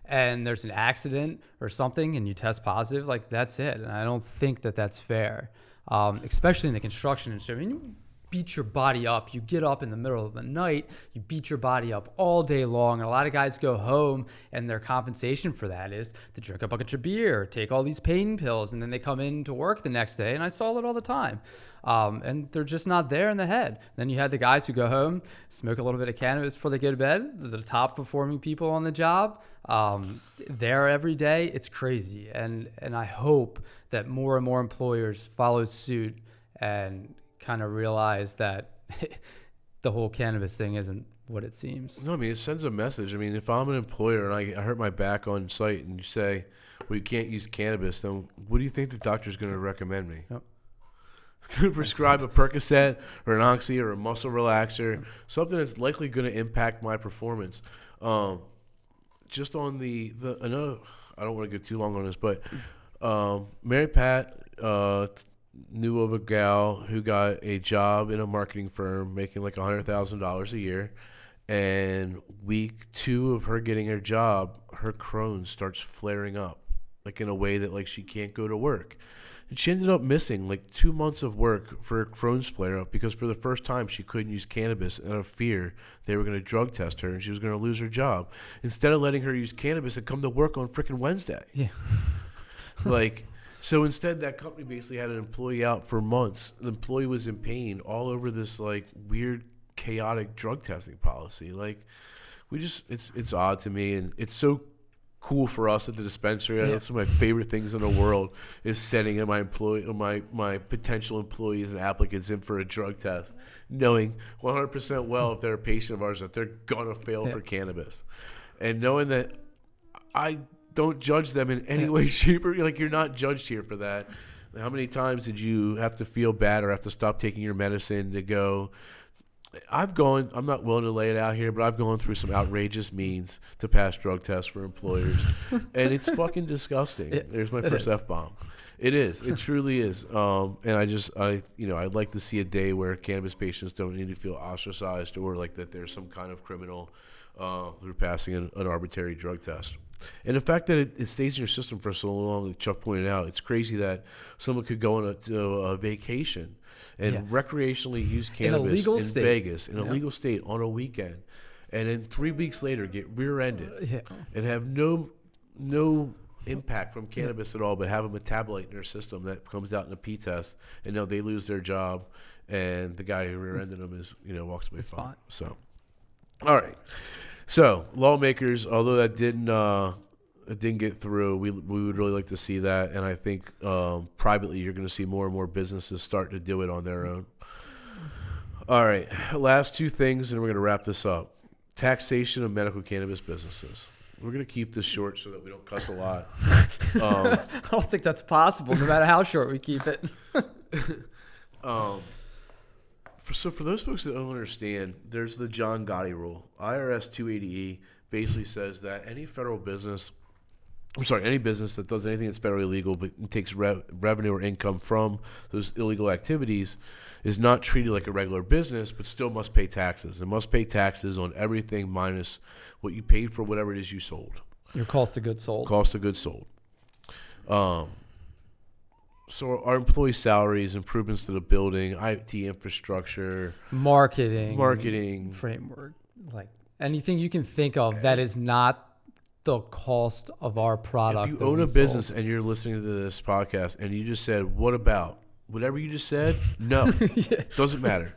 Speaker 2: and there's an accident or something, and you test positive. Like, that's it. And I don't think that that's fair, especially in the construction industry. I mean, you beat your body up. You get up in the middle of the night. You beat your body up all day long. And a lot of guys go home, and their compensation for that is to drink a bucket of beer, take all these pain pills, and then they come in to work the next day. And I saw it all the time. And they're just not there in the head. Then you had the guys who go home, smoke a little bit of cannabis before they go to bed. They're the top performing people on the job. There every day. It's crazy. And I hope that more and more employers follow suit and kind of realize that the whole cannabis thing isn't what it seems.
Speaker 1: No, I mean, it sends a message. I mean, if I'm an employer and I hurt my back on site and you say, well, you can't use cannabis, then what do you think the doctor's going to recommend me?
Speaker 2: Yep.
Speaker 1: prescribe a Percocet or an Oxy or a muscle relaxer, something that's likely going to impact my performance. Just on the another, I don't want to get too long on this, but Mary Pat knew of a gal who got a job in a marketing firm making like $100,000 a year. And week 2 of her getting her job, her Crohn's starts flaring up, like in a way that like she can't go to work. And she ended up missing like 2 months of work for her Crohn's flare up because for the first time she couldn't use cannabis out of fear they were going to drug test her and she was going to lose her job. Instead of letting her use cannabis and come to work on freaking Wednesday.
Speaker 2: Yeah.
Speaker 1: Like, so instead that company basically had an employee out for months. The employee was in pain all over this like weird chaotic drug testing policy. Like, we just it's odd to me, and it's so cool for us at the dispensary. Yeah. That's one of my favorite things in the world is sending my potential employees and applicants in for a drug test, knowing 100% well if they're a patient of ours that they're gonna fail for cannabis, and knowing that I don't judge them in any way, shape, or like you're not judged here for that. How many times did you have to feel bad or have to stop taking your medicine to go? I'm not willing to lay it out here, but I've gone through some outrageous means to pass drug tests for employers, and it's fucking disgusting. There's my first F-bomb. It is. It truly is. And I'd like to see a day where cannabis patients don't need to feel ostracized or like that there's some kind of criminal through passing an arbitrary drug test. And the fact that it stays in your system for so long, like Chuck pointed out, it's crazy that someone could go on a vacation and recreationally use cannabis in Vegas, in a legal state, on a weekend, and then 3 weeks later get rear-ended and have no impact from cannabis at all, but have a metabolite in their system that comes out in a P test, and now they lose their job, and the guy who rear-ended them walks away fine. So, all right. So, lawmakers, although that didn't get through, we would really like to see that, and I think privately you're going to see more and more businesses start to do it on their own. All right, last 2 things, and we're going to wrap this up. Taxation of medical cannabis businesses. We're going to keep this short so that we don't cuss a lot.
Speaker 2: I don't think that's possible, no matter how short we keep it.
Speaker 1: So for those folks that don't understand, there's the John Gotti rule. IRS 280E basically says that any business that does anything that's federally illegal but takes revenue or income from those illegal activities is not treated like a regular business, but still must pay taxes. It must pay taxes on everything minus what you paid for whatever it is you sold.
Speaker 2: Your cost of goods sold.
Speaker 1: Cost of goods sold. So our employee salaries, improvements to the building, IT infrastructure,
Speaker 2: marketing framework, like anything you can think of that is not the cost of our product.
Speaker 1: If you own a business and you're listening to this podcast and you just said, "What about whatever you just said?" No, doesn't matter.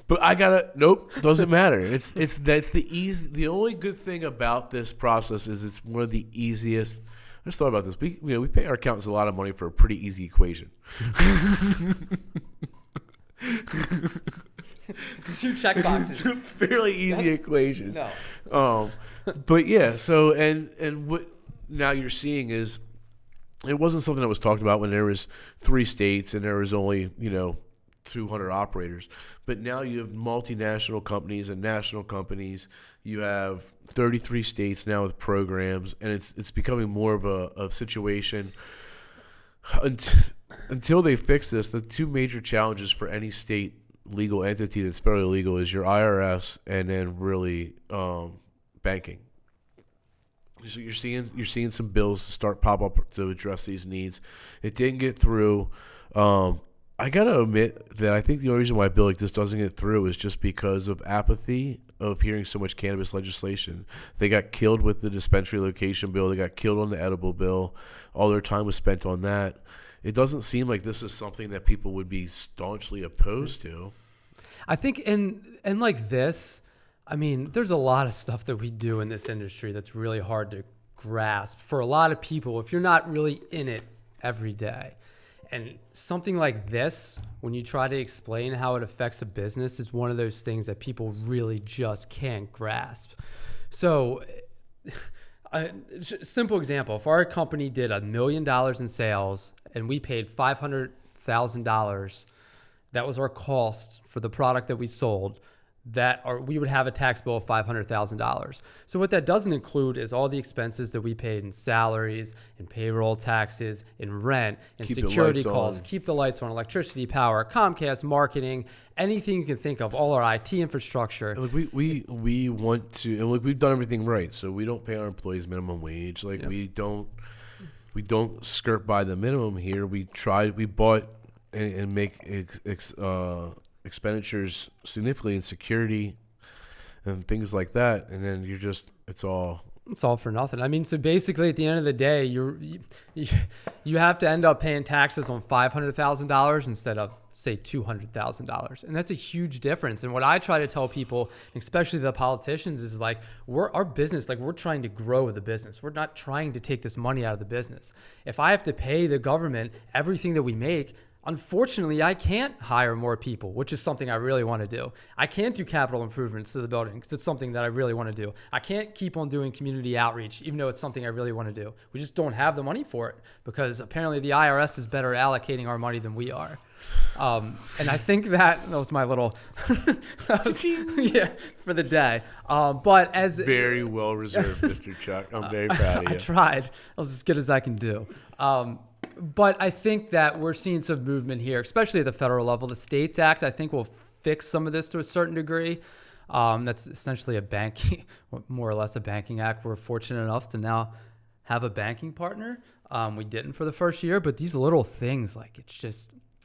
Speaker 1: But nope, doesn't matter. That's the only good thing about this process is it's one of the easiest. I just thought about this. We pay our accountants a lot of money for a pretty easy equation.
Speaker 2: It's 2 check boxes.
Speaker 1: It's a fairly easy equation.
Speaker 2: No.
Speaker 1: But yeah. So and what now you're seeing is it wasn't something that was talked about when there was 3 states and there was only 200 operators. But now you have multinational companies and national companies. You have 33 states now with programs, and it's becoming more of a situation. Until they fix this, the 2 major challenges for any state legal entity that's federally legal is your IRS and then really banking. So you're seeing some bills start pop up to address these needs. It didn't get through. I gotta admit that I think the only reason why a bill like this doesn't get through is just because of apathy of hearing so much cannabis legislation. They got killed with the dispensary location bill. They got killed on the edible bill. All their time was spent on that. It doesn't seem like this is something that people would be staunchly opposed to.
Speaker 2: I think in like this, I mean, there's a lot of stuff that we do in this industry that's really hard to grasp for a lot of people if you're not really in it every day. And something like this, when you try to explain how it affects a business, is one of those things that people really just can't grasp. So, simple example, if our company did $1 million in sales and we paid $500 $500,000, that was our cost for the product that we sold, we would have a tax bill of $500,000. So what that doesn't include is all the expenses that we paid in salaries, in payroll taxes, in rent, in security costs, keep the lights on, electricity, power, Comcast, marketing, anything you can think of, all our IT infrastructure.
Speaker 1: Like we want to, and look, we've done everything right. So we don't pay our employees minimum wage. Like we don't skirt by the minimum here. We bought and make expenditures significantly in security and things like that, and then it's all
Speaker 2: for nothing. I mean, so basically at the end of the day, you have to end up paying taxes on $500,000 instead of, say, $200,000, and that's a huge difference. And what I try to tell people, especially the politicians, is like, our business, like, we're trying to grow the business. We're not trying to take this money out of the business. If I have to pay the government everything that we make, unfortunately, I can't hire more people, which is something I really want to do. I can't do capital improvements to the building because it's something that I really want to do. I can't keep on doing community outreach, even though it's something I really want to do. We just don't have the money for it because apparently the IRS is better at allocating our money than we are. And I think that was my little, for the day. But as
Speaker 1: very well reserved, Mr. Chuck. I'm very proud of you.
Speaker 2: I tried. I was as good as I can do. But I think that we're seeing some movement here, especially at the federal level. The States Act, I think, will fix some of this to a certain degree. That's essentially more or less a banking act. We're fortunate enough to now have a banking partner. We didn't for the first year, but these little things, like,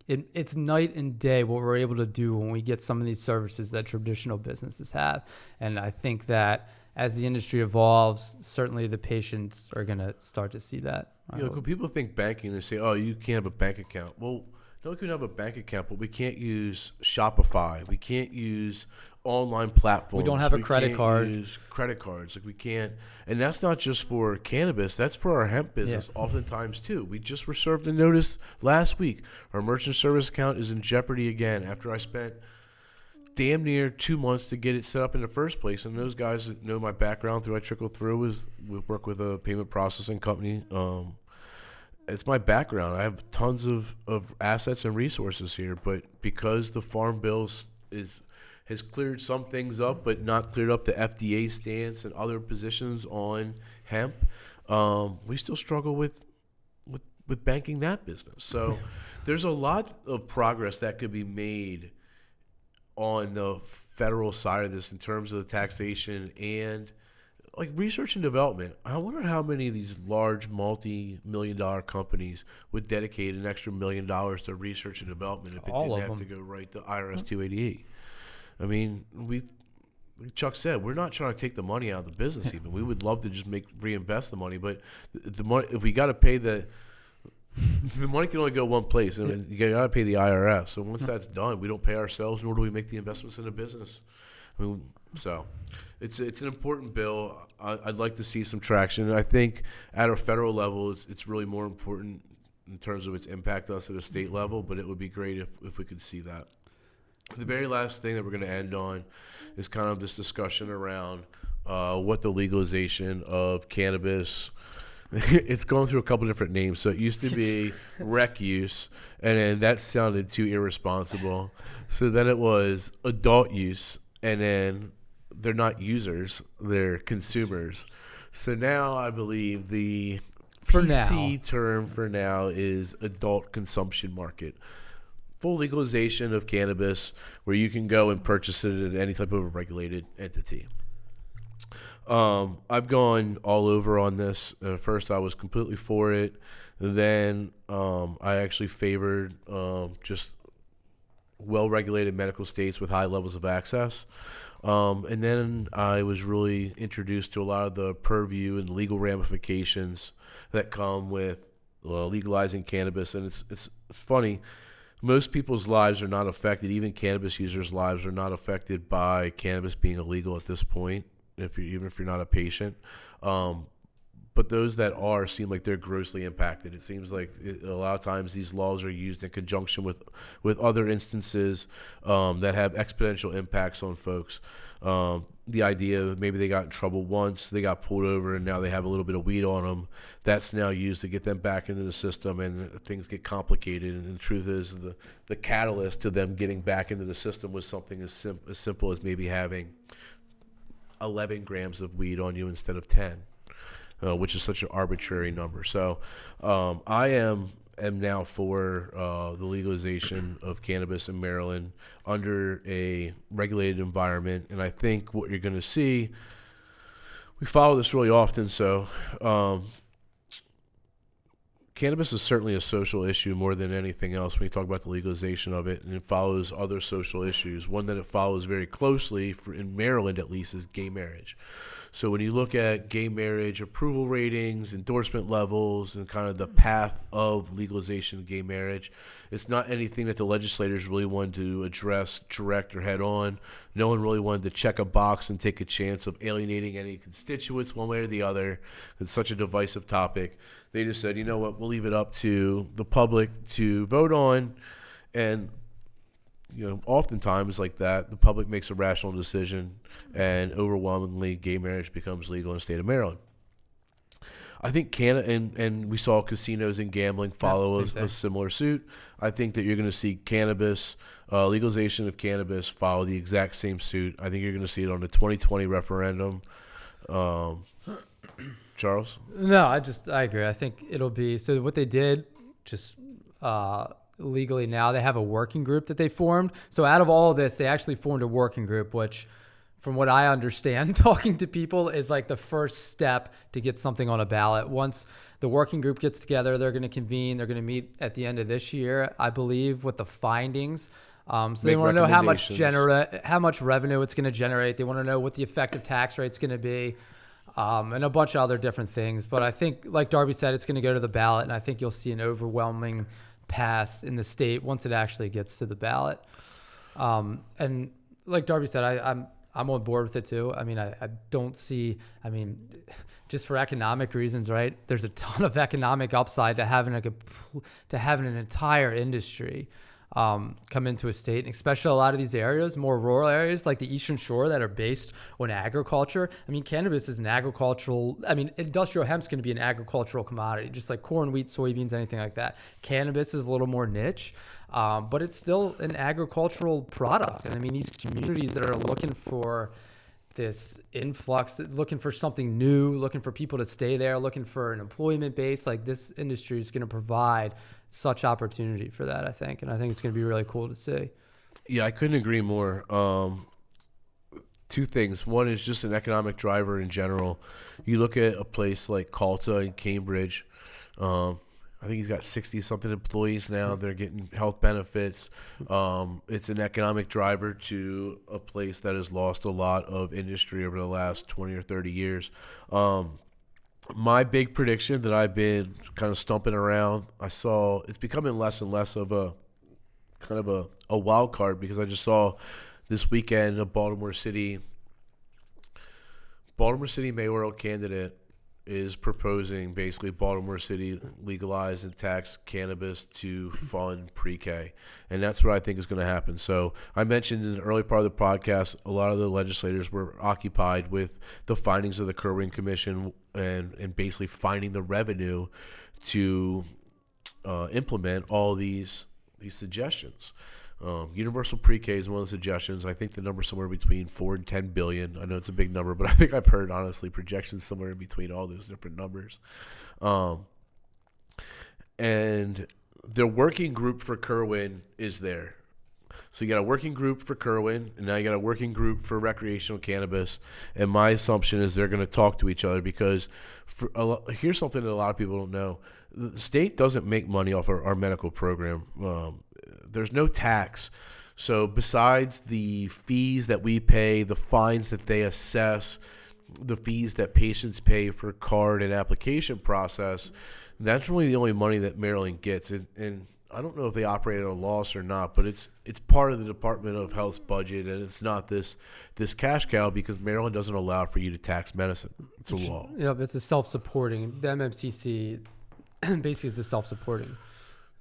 Speaker 2: it's night and day what we're able to do when we get some of these services that traditional businesses have. And I think that as the industry evolves, certainly the patients are going to start to see that.
Speaker 1: When people think banking, they say, oh, you can't have a bank account. Well, no, we can have a bank account, but we can't use Shopify. We can't use online platforms.
Speaker 2: We don't have a credit card.
Speaker 1: Use credit cards. Like, we can't. And that's not just for cannabis. That's for our hemp business oftentimes, too. We just were served a notice last week. Our merchant service account is in jeopardy again after I spent damn near 2 months to get it set up in the first place. And those guys that know my background through I trickle through we work with a payment processing company. It's my background. I have tons of assets and resources here, but because the Farm Bill has cleared some things up, but not cleared up the FDA stance and other positions on hemp, we still struggle with banking that business. So there's a lot of progress that could be made on the federal side of this in terms of the taxation and like research and development. I wonder how many of these large multi-million-dollar companies would dedicate an extra $1 million to research and development if it didn't have to go right to IRS 288. I mean, Chuck said, we're not trying to take the money out of the business even. We would love to just reinvest the money, but the money, if we got to pay the money can only go one place, and you got to pay the IRS. So once that's done, we don't pay ourselves, nor do we make the investments in the business. I mean, so it's an important bill. I'd like to see some traction. And I think at a federal level, it's really more important in terms of its impact on us at a state level, but it would be great if we could see that. The very last thing that we're going to end on is kind of this discussion around what the legalization of cannabis. It's going through a couple different names. So it used to be rec use, and then that sounded too irresponsible. So then it was adult use, and then they're not users, they're consumers. So now I believe the PC term for now is adult consumption market. Full legalization of cannabis where you can go and purchase it at any type of a regulated entity. I've gone all over on this. First, I was completely for it. Then I actually favored just well-regulated medical states with high levels of access. And then I was really introduced to a lot of the purview and legal ramifications that come with legalizing cannabis. And it's funny. Most people's lives are not affected. Even cannabis users' lives are not affected by cannabis being illegal at this point, even if you're not a patient. But those that are seem like they're grossly impacted. It seems like a lot of times these laws are used in conjunction with other instances that have exponential impacts on folks. The idea of maybe they got in trouble once, they got pulled over, and now they have a little bit of weed on them. That's now used to get them back into the system, and things get complicated. And the truth is the catalyst to them getting back into the system was something as simple as maybe having 11 grams of weed on you instead of 10. Which is such an arbitrary number. So I am now for the legalization of cannabis in Maryland under a regulated environment. And I think what you're going to see, we follow this really often. So cannabis is certainly a social issue more than anything else when you talk about the legalization of it. And it follows other social issues. One that it follows very closely, in Maryland at least, is gay marriage. So when you look at gay marriage approval ratings, endorsement levels, and kind of the path of legalization of gay marriage, it's not anything that the legislators really wanted to address direct or head on. No one really wanted to check a box and take a chance of alienating any constituents one way or the other. It's such a divisive topic. They just said, you know what, we'll leave it up to the public to vote on. And oftentimes like that, the public makes a rational decision, and overwhelmingly, gay marriage becomes legal in the state of Maryland. I think Canada, and we saw casinos and gambling follow a similar suit. I think that you're going to see cannabis, legalization of cannabis, follow the exact same suit. I think you're going to see it on the 2020 referendum. Charles?
Speaker 2: No, I agree. I think it'll be, so what they did, just legally now, they have a working group that they formed. So out of all of this, they actually formed a working group, which from what I understand, talking to people, is like the first step to get something on a ballot. Once the working group gets together, they're going to convene. They're going to meet at the end of this year, I believe, with the findings. So they want to know how much revenue it's going to generate. They want to know what the effective tax rate's going to be, and a bunch of other different things. But I think, like Darby said, it's going to go to the ballot, and I think you'll see an overwhelming pass in the state once it actually gets to the ballot. And like Darby said, I'm on board with it too. I mean, I don't see, just for economic reasons, right? There's a ton of economic upside to having an entire industry come into a state, and especially a lot of these areas, more rural areas like the Eastern Shore that are based on agriculture. Cannabis is industrial hemp's going to be an agricultural commodity, just like corn, wheat, soybeans, anything like that. Cannabis is a little more niche, but it's still an agricultural product. And these communities that are looking for this influx, looking for something new, looking for people to stay there, looking for an employment base, like this industry is going to provide such opportunity for that, I think. And I think it's going to be really cool to see.
Speaker 1: Yeah, I couldn't agree more. Two things. One is just an economic driver in general. You look at a place like Calta in Cambridge. I think he's got 60-something employees now. They're getting health benefits. It's an economic driver to a place that has lost a lot of industry over the last 20 or 30 years. My big prediction that I've been kind of stumping around, I saw it's becoming less and less of a kind of a wild card, because I just saw this weekend a Baltimore City mayoral candidate is proposing basically Baltimore City legalize and tax cannabis to fund pre-K. And that's what I think is going to happen. So I mentioned in the early part of the podcast, a lot of the legislators were occupied with the findings of the Kerwin Commission and basically finding the revenue to implement all these suggestions. Universal pre-K is one of the suggestions. I think the number's somewhere between $4 and $10 billion. I know it's a big number, but I think I've heard, honestly, projections somewhere in between all those different numbers. And the working group for Kerwin is there. So you got a working group for Kerwin, and now you got a working group for recreational cannabis. And my assumption is they're going to talk to each other, because here's something that a lot of people don't know. The state doesn't make money off our medical program. There's no tax. So besides the fees that we pay, the fines that they assess, the fees that patients pay for card and application process, that's really the only money that Maryland gets. And I don't know if they operate at a loss or not, but it's part of the Department of Health's budget, and it's not this cash cow because Maryland doesn't allow for you to tax medicine. It's a law.
Speaker 2: Yeah, it's a self-supporting. The MMCC basically is a self-supporting.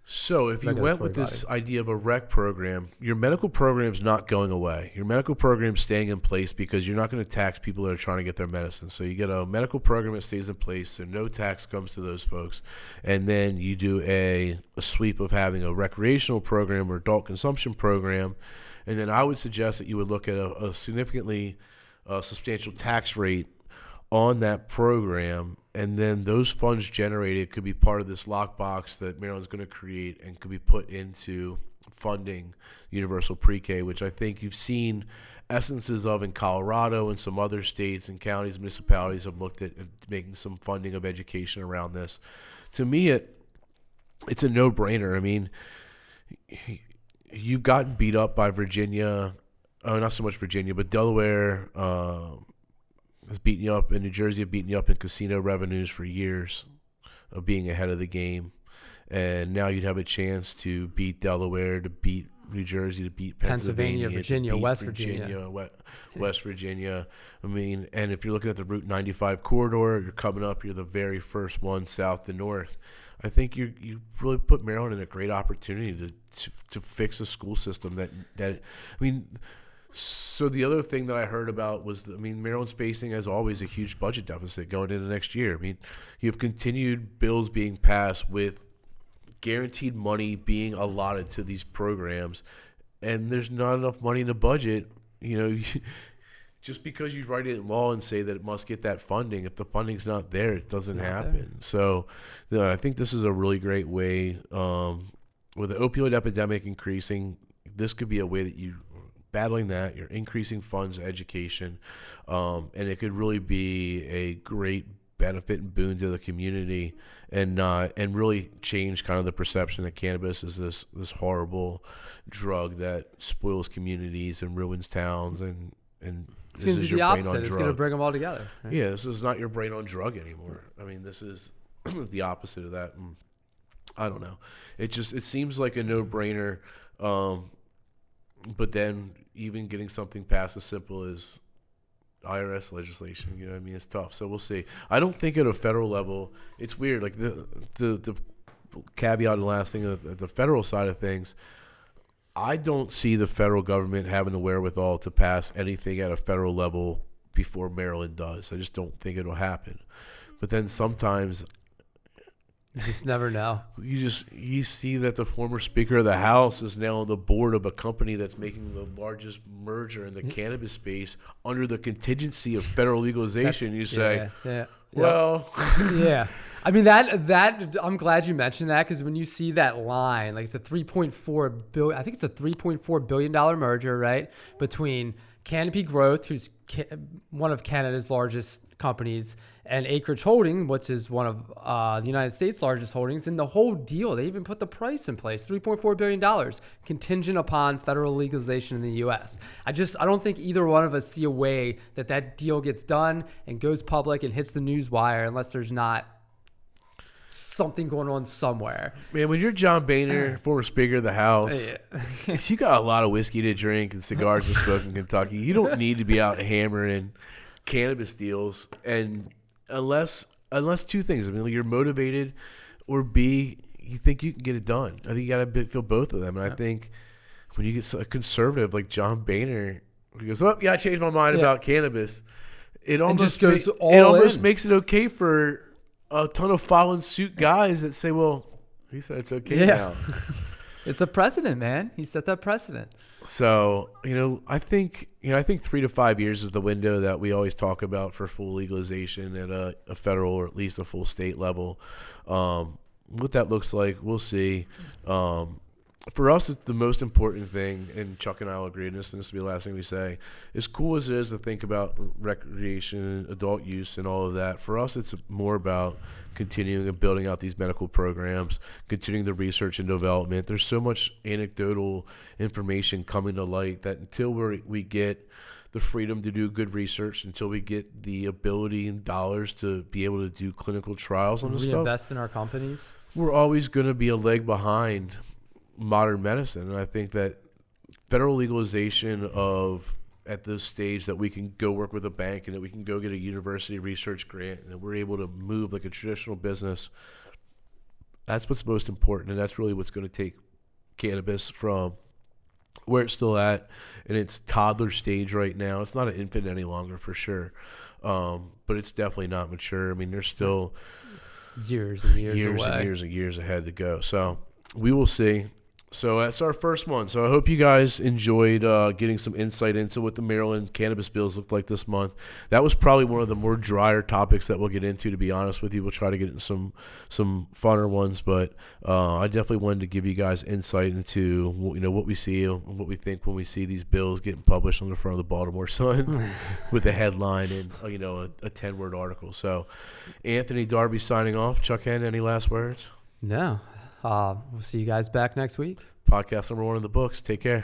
Speaker 1: So if you went with this idea of a rec program, your medical program's not going away. Your medical program's staying in place because you're not going to tax people that are trying to get their medicine. So you get a medical program that stays in place, so no tax comes to those folks. And then you do a sweep of having a recreational program or adult consumption program. And then I would suggest that you would look at a significantly substantial tax rate on that program, and then those funds generated could be part of this lockbox that Maryland's going to create and could be put into funding universal pre-K, which I think you've seen essences of in Colorado and some other states and counties, municipalities have looked at making some funding of education around this. To me, it's a no-brainer. I mean, you've gotten beat up by Virginia, not so much Virginia, but Delaware, has beaten you up, and New Jersey have beaten you up in casino revenues for years of being ahead of the game. And now you'd have a chance to beat Delaware, to beat New Jersey, to beat Pennsylvania,
Speaker 2: Virginia, West
Speaker 1: Virginia. I mean, and if you're looking at the Route 95 corridor, you're coming up, you're the very first one south to north. I think you really put Maryland in a great opportunity to fix a school system that I mean. So the other thing that I heard about was, Maryland's facing, as always, a huge budget deficit going into next year. I mean, you have continued bills being passed with guaranteed money being allotted to these programs, and there's not enough money in the budget. You know, just because you write it in law and say that it must get that funding, if the funding's not there, it doesn't happen. So I think this is a really great way, with the opioid epidemic increasing, this could be a way that you battling that, you're increasing funds, education, and it could really be a great benefit and boon to the community, and really change kind of the perception that cannabis is this horrible drug that spoils communities and ruins towns, and
Speaker 2: it's going to do the opposite. It's going to bring them all together. Right?
Speaker 1: Yeah, this is not your brain on drug anymore. I mean, this is the opposite of that. And I don't know. It seems like a no-brainer. But then even getting something passed as simple as IRS legislation, you know what I mean, it's tough. So we'll see. I don't think at a federal level, it's weird. Like the caveat and last thing, at the federal side of things, I don't see the federal government having the wherewithal to pass anything at a federal level before Maryland does. I just don't think it'll happen. But then sometimes
Speaker 2: you just never know.
Speaker 1: You see that the former Speaker of the House is now on the board of a company that's making the largest merger in the cannabis space under the contingency of federal legalization. Well,
Speaker 2: yeah. I mean that I'm glad you mentioned that, because when you see that line, like it's a $3.4 billion, I think it's a $3.4 billion merger, right, between Canopy Growth, who's one of Canada's largest companies, and Acreage Holding, which is one of the United States' largest holdings. And the whole deal, they even put the price in place, $3.4 billion, contingent upon federal legalization in the U.S. I don't think either one of us see a way that deal gets done and goes public and hits the news wire unless there's not something going on somewhere.
Speaker 1: Man, when you're John Boehner, former Speaker of the House, you got a lot of whiskey to drink and cigars to smoke in Kentucky. You don't need to be out hammering cannabis deals, and unless two things. I mean, you're motivated, or B, you think you can get it done. I think you got to feel both of them. And I think when you get a conservative like John Boehner, who goes, "Oh, yeah, I changed my mind about cannabis," it almost makes it okay for a ton of following suit guys that say, "Well, he said it's okay now."
Speaker 2: It's a precedent, man. He set that precedent.
Speaker 1: So, I think 3 to 5 years is the window that we always talk about for full legalization at a federal or at least a full state level. What that looks like, we'll see. For us, it's the most important thing, and Chuck and I will agree on this, and this will be the last thing we say. As cool as it is to think about recreation, adult use, and all of that, for us, it's more about continuing and building out these medical programs, continuing the research and development. There's so much anecdotal information coming to light that until we get the freedom to do good research, until we get the ability and dollars to be able to do clinical trials on this stuff,
Speaker 2: reinvest in our companies,
Speaker 1: we're always going to be a leg behind modern medicine. And I think that federal legalization of at this stage that we can go work with a bank and that we can go get a university research grant and that we're able to move like a traditional business, that's what's most important. And that's really what's going to take cannabis from where it's still at in its toddler stage right now. It's not an infant any longer for sure, but it's definitely not mature. I mean, there's still
Speaker 2: years and years
Speaker 1: years
Speaker 2: away.
Speaker 1: and years and years ahead to go. So we will see. So that's our first one. So I hope you guys enjoyed getting some insight into what the Maryland cannabis bills looked like this month. That was probably one of the more drier topics that we'll get into, to be honest with you. We'll try to get into some funner ones, but I definitely wanted to give you guys insight into what we see and what we think when we see these bills getting published on the front of the Baltimore Sun with a headline and a 10-word article. So Anthony, Darby signing off. Chuck Henn, any last words?
Speaker 2: No. We'll see you guys back next week.
Speaker 1: Podcast number 1 in the books. Take care.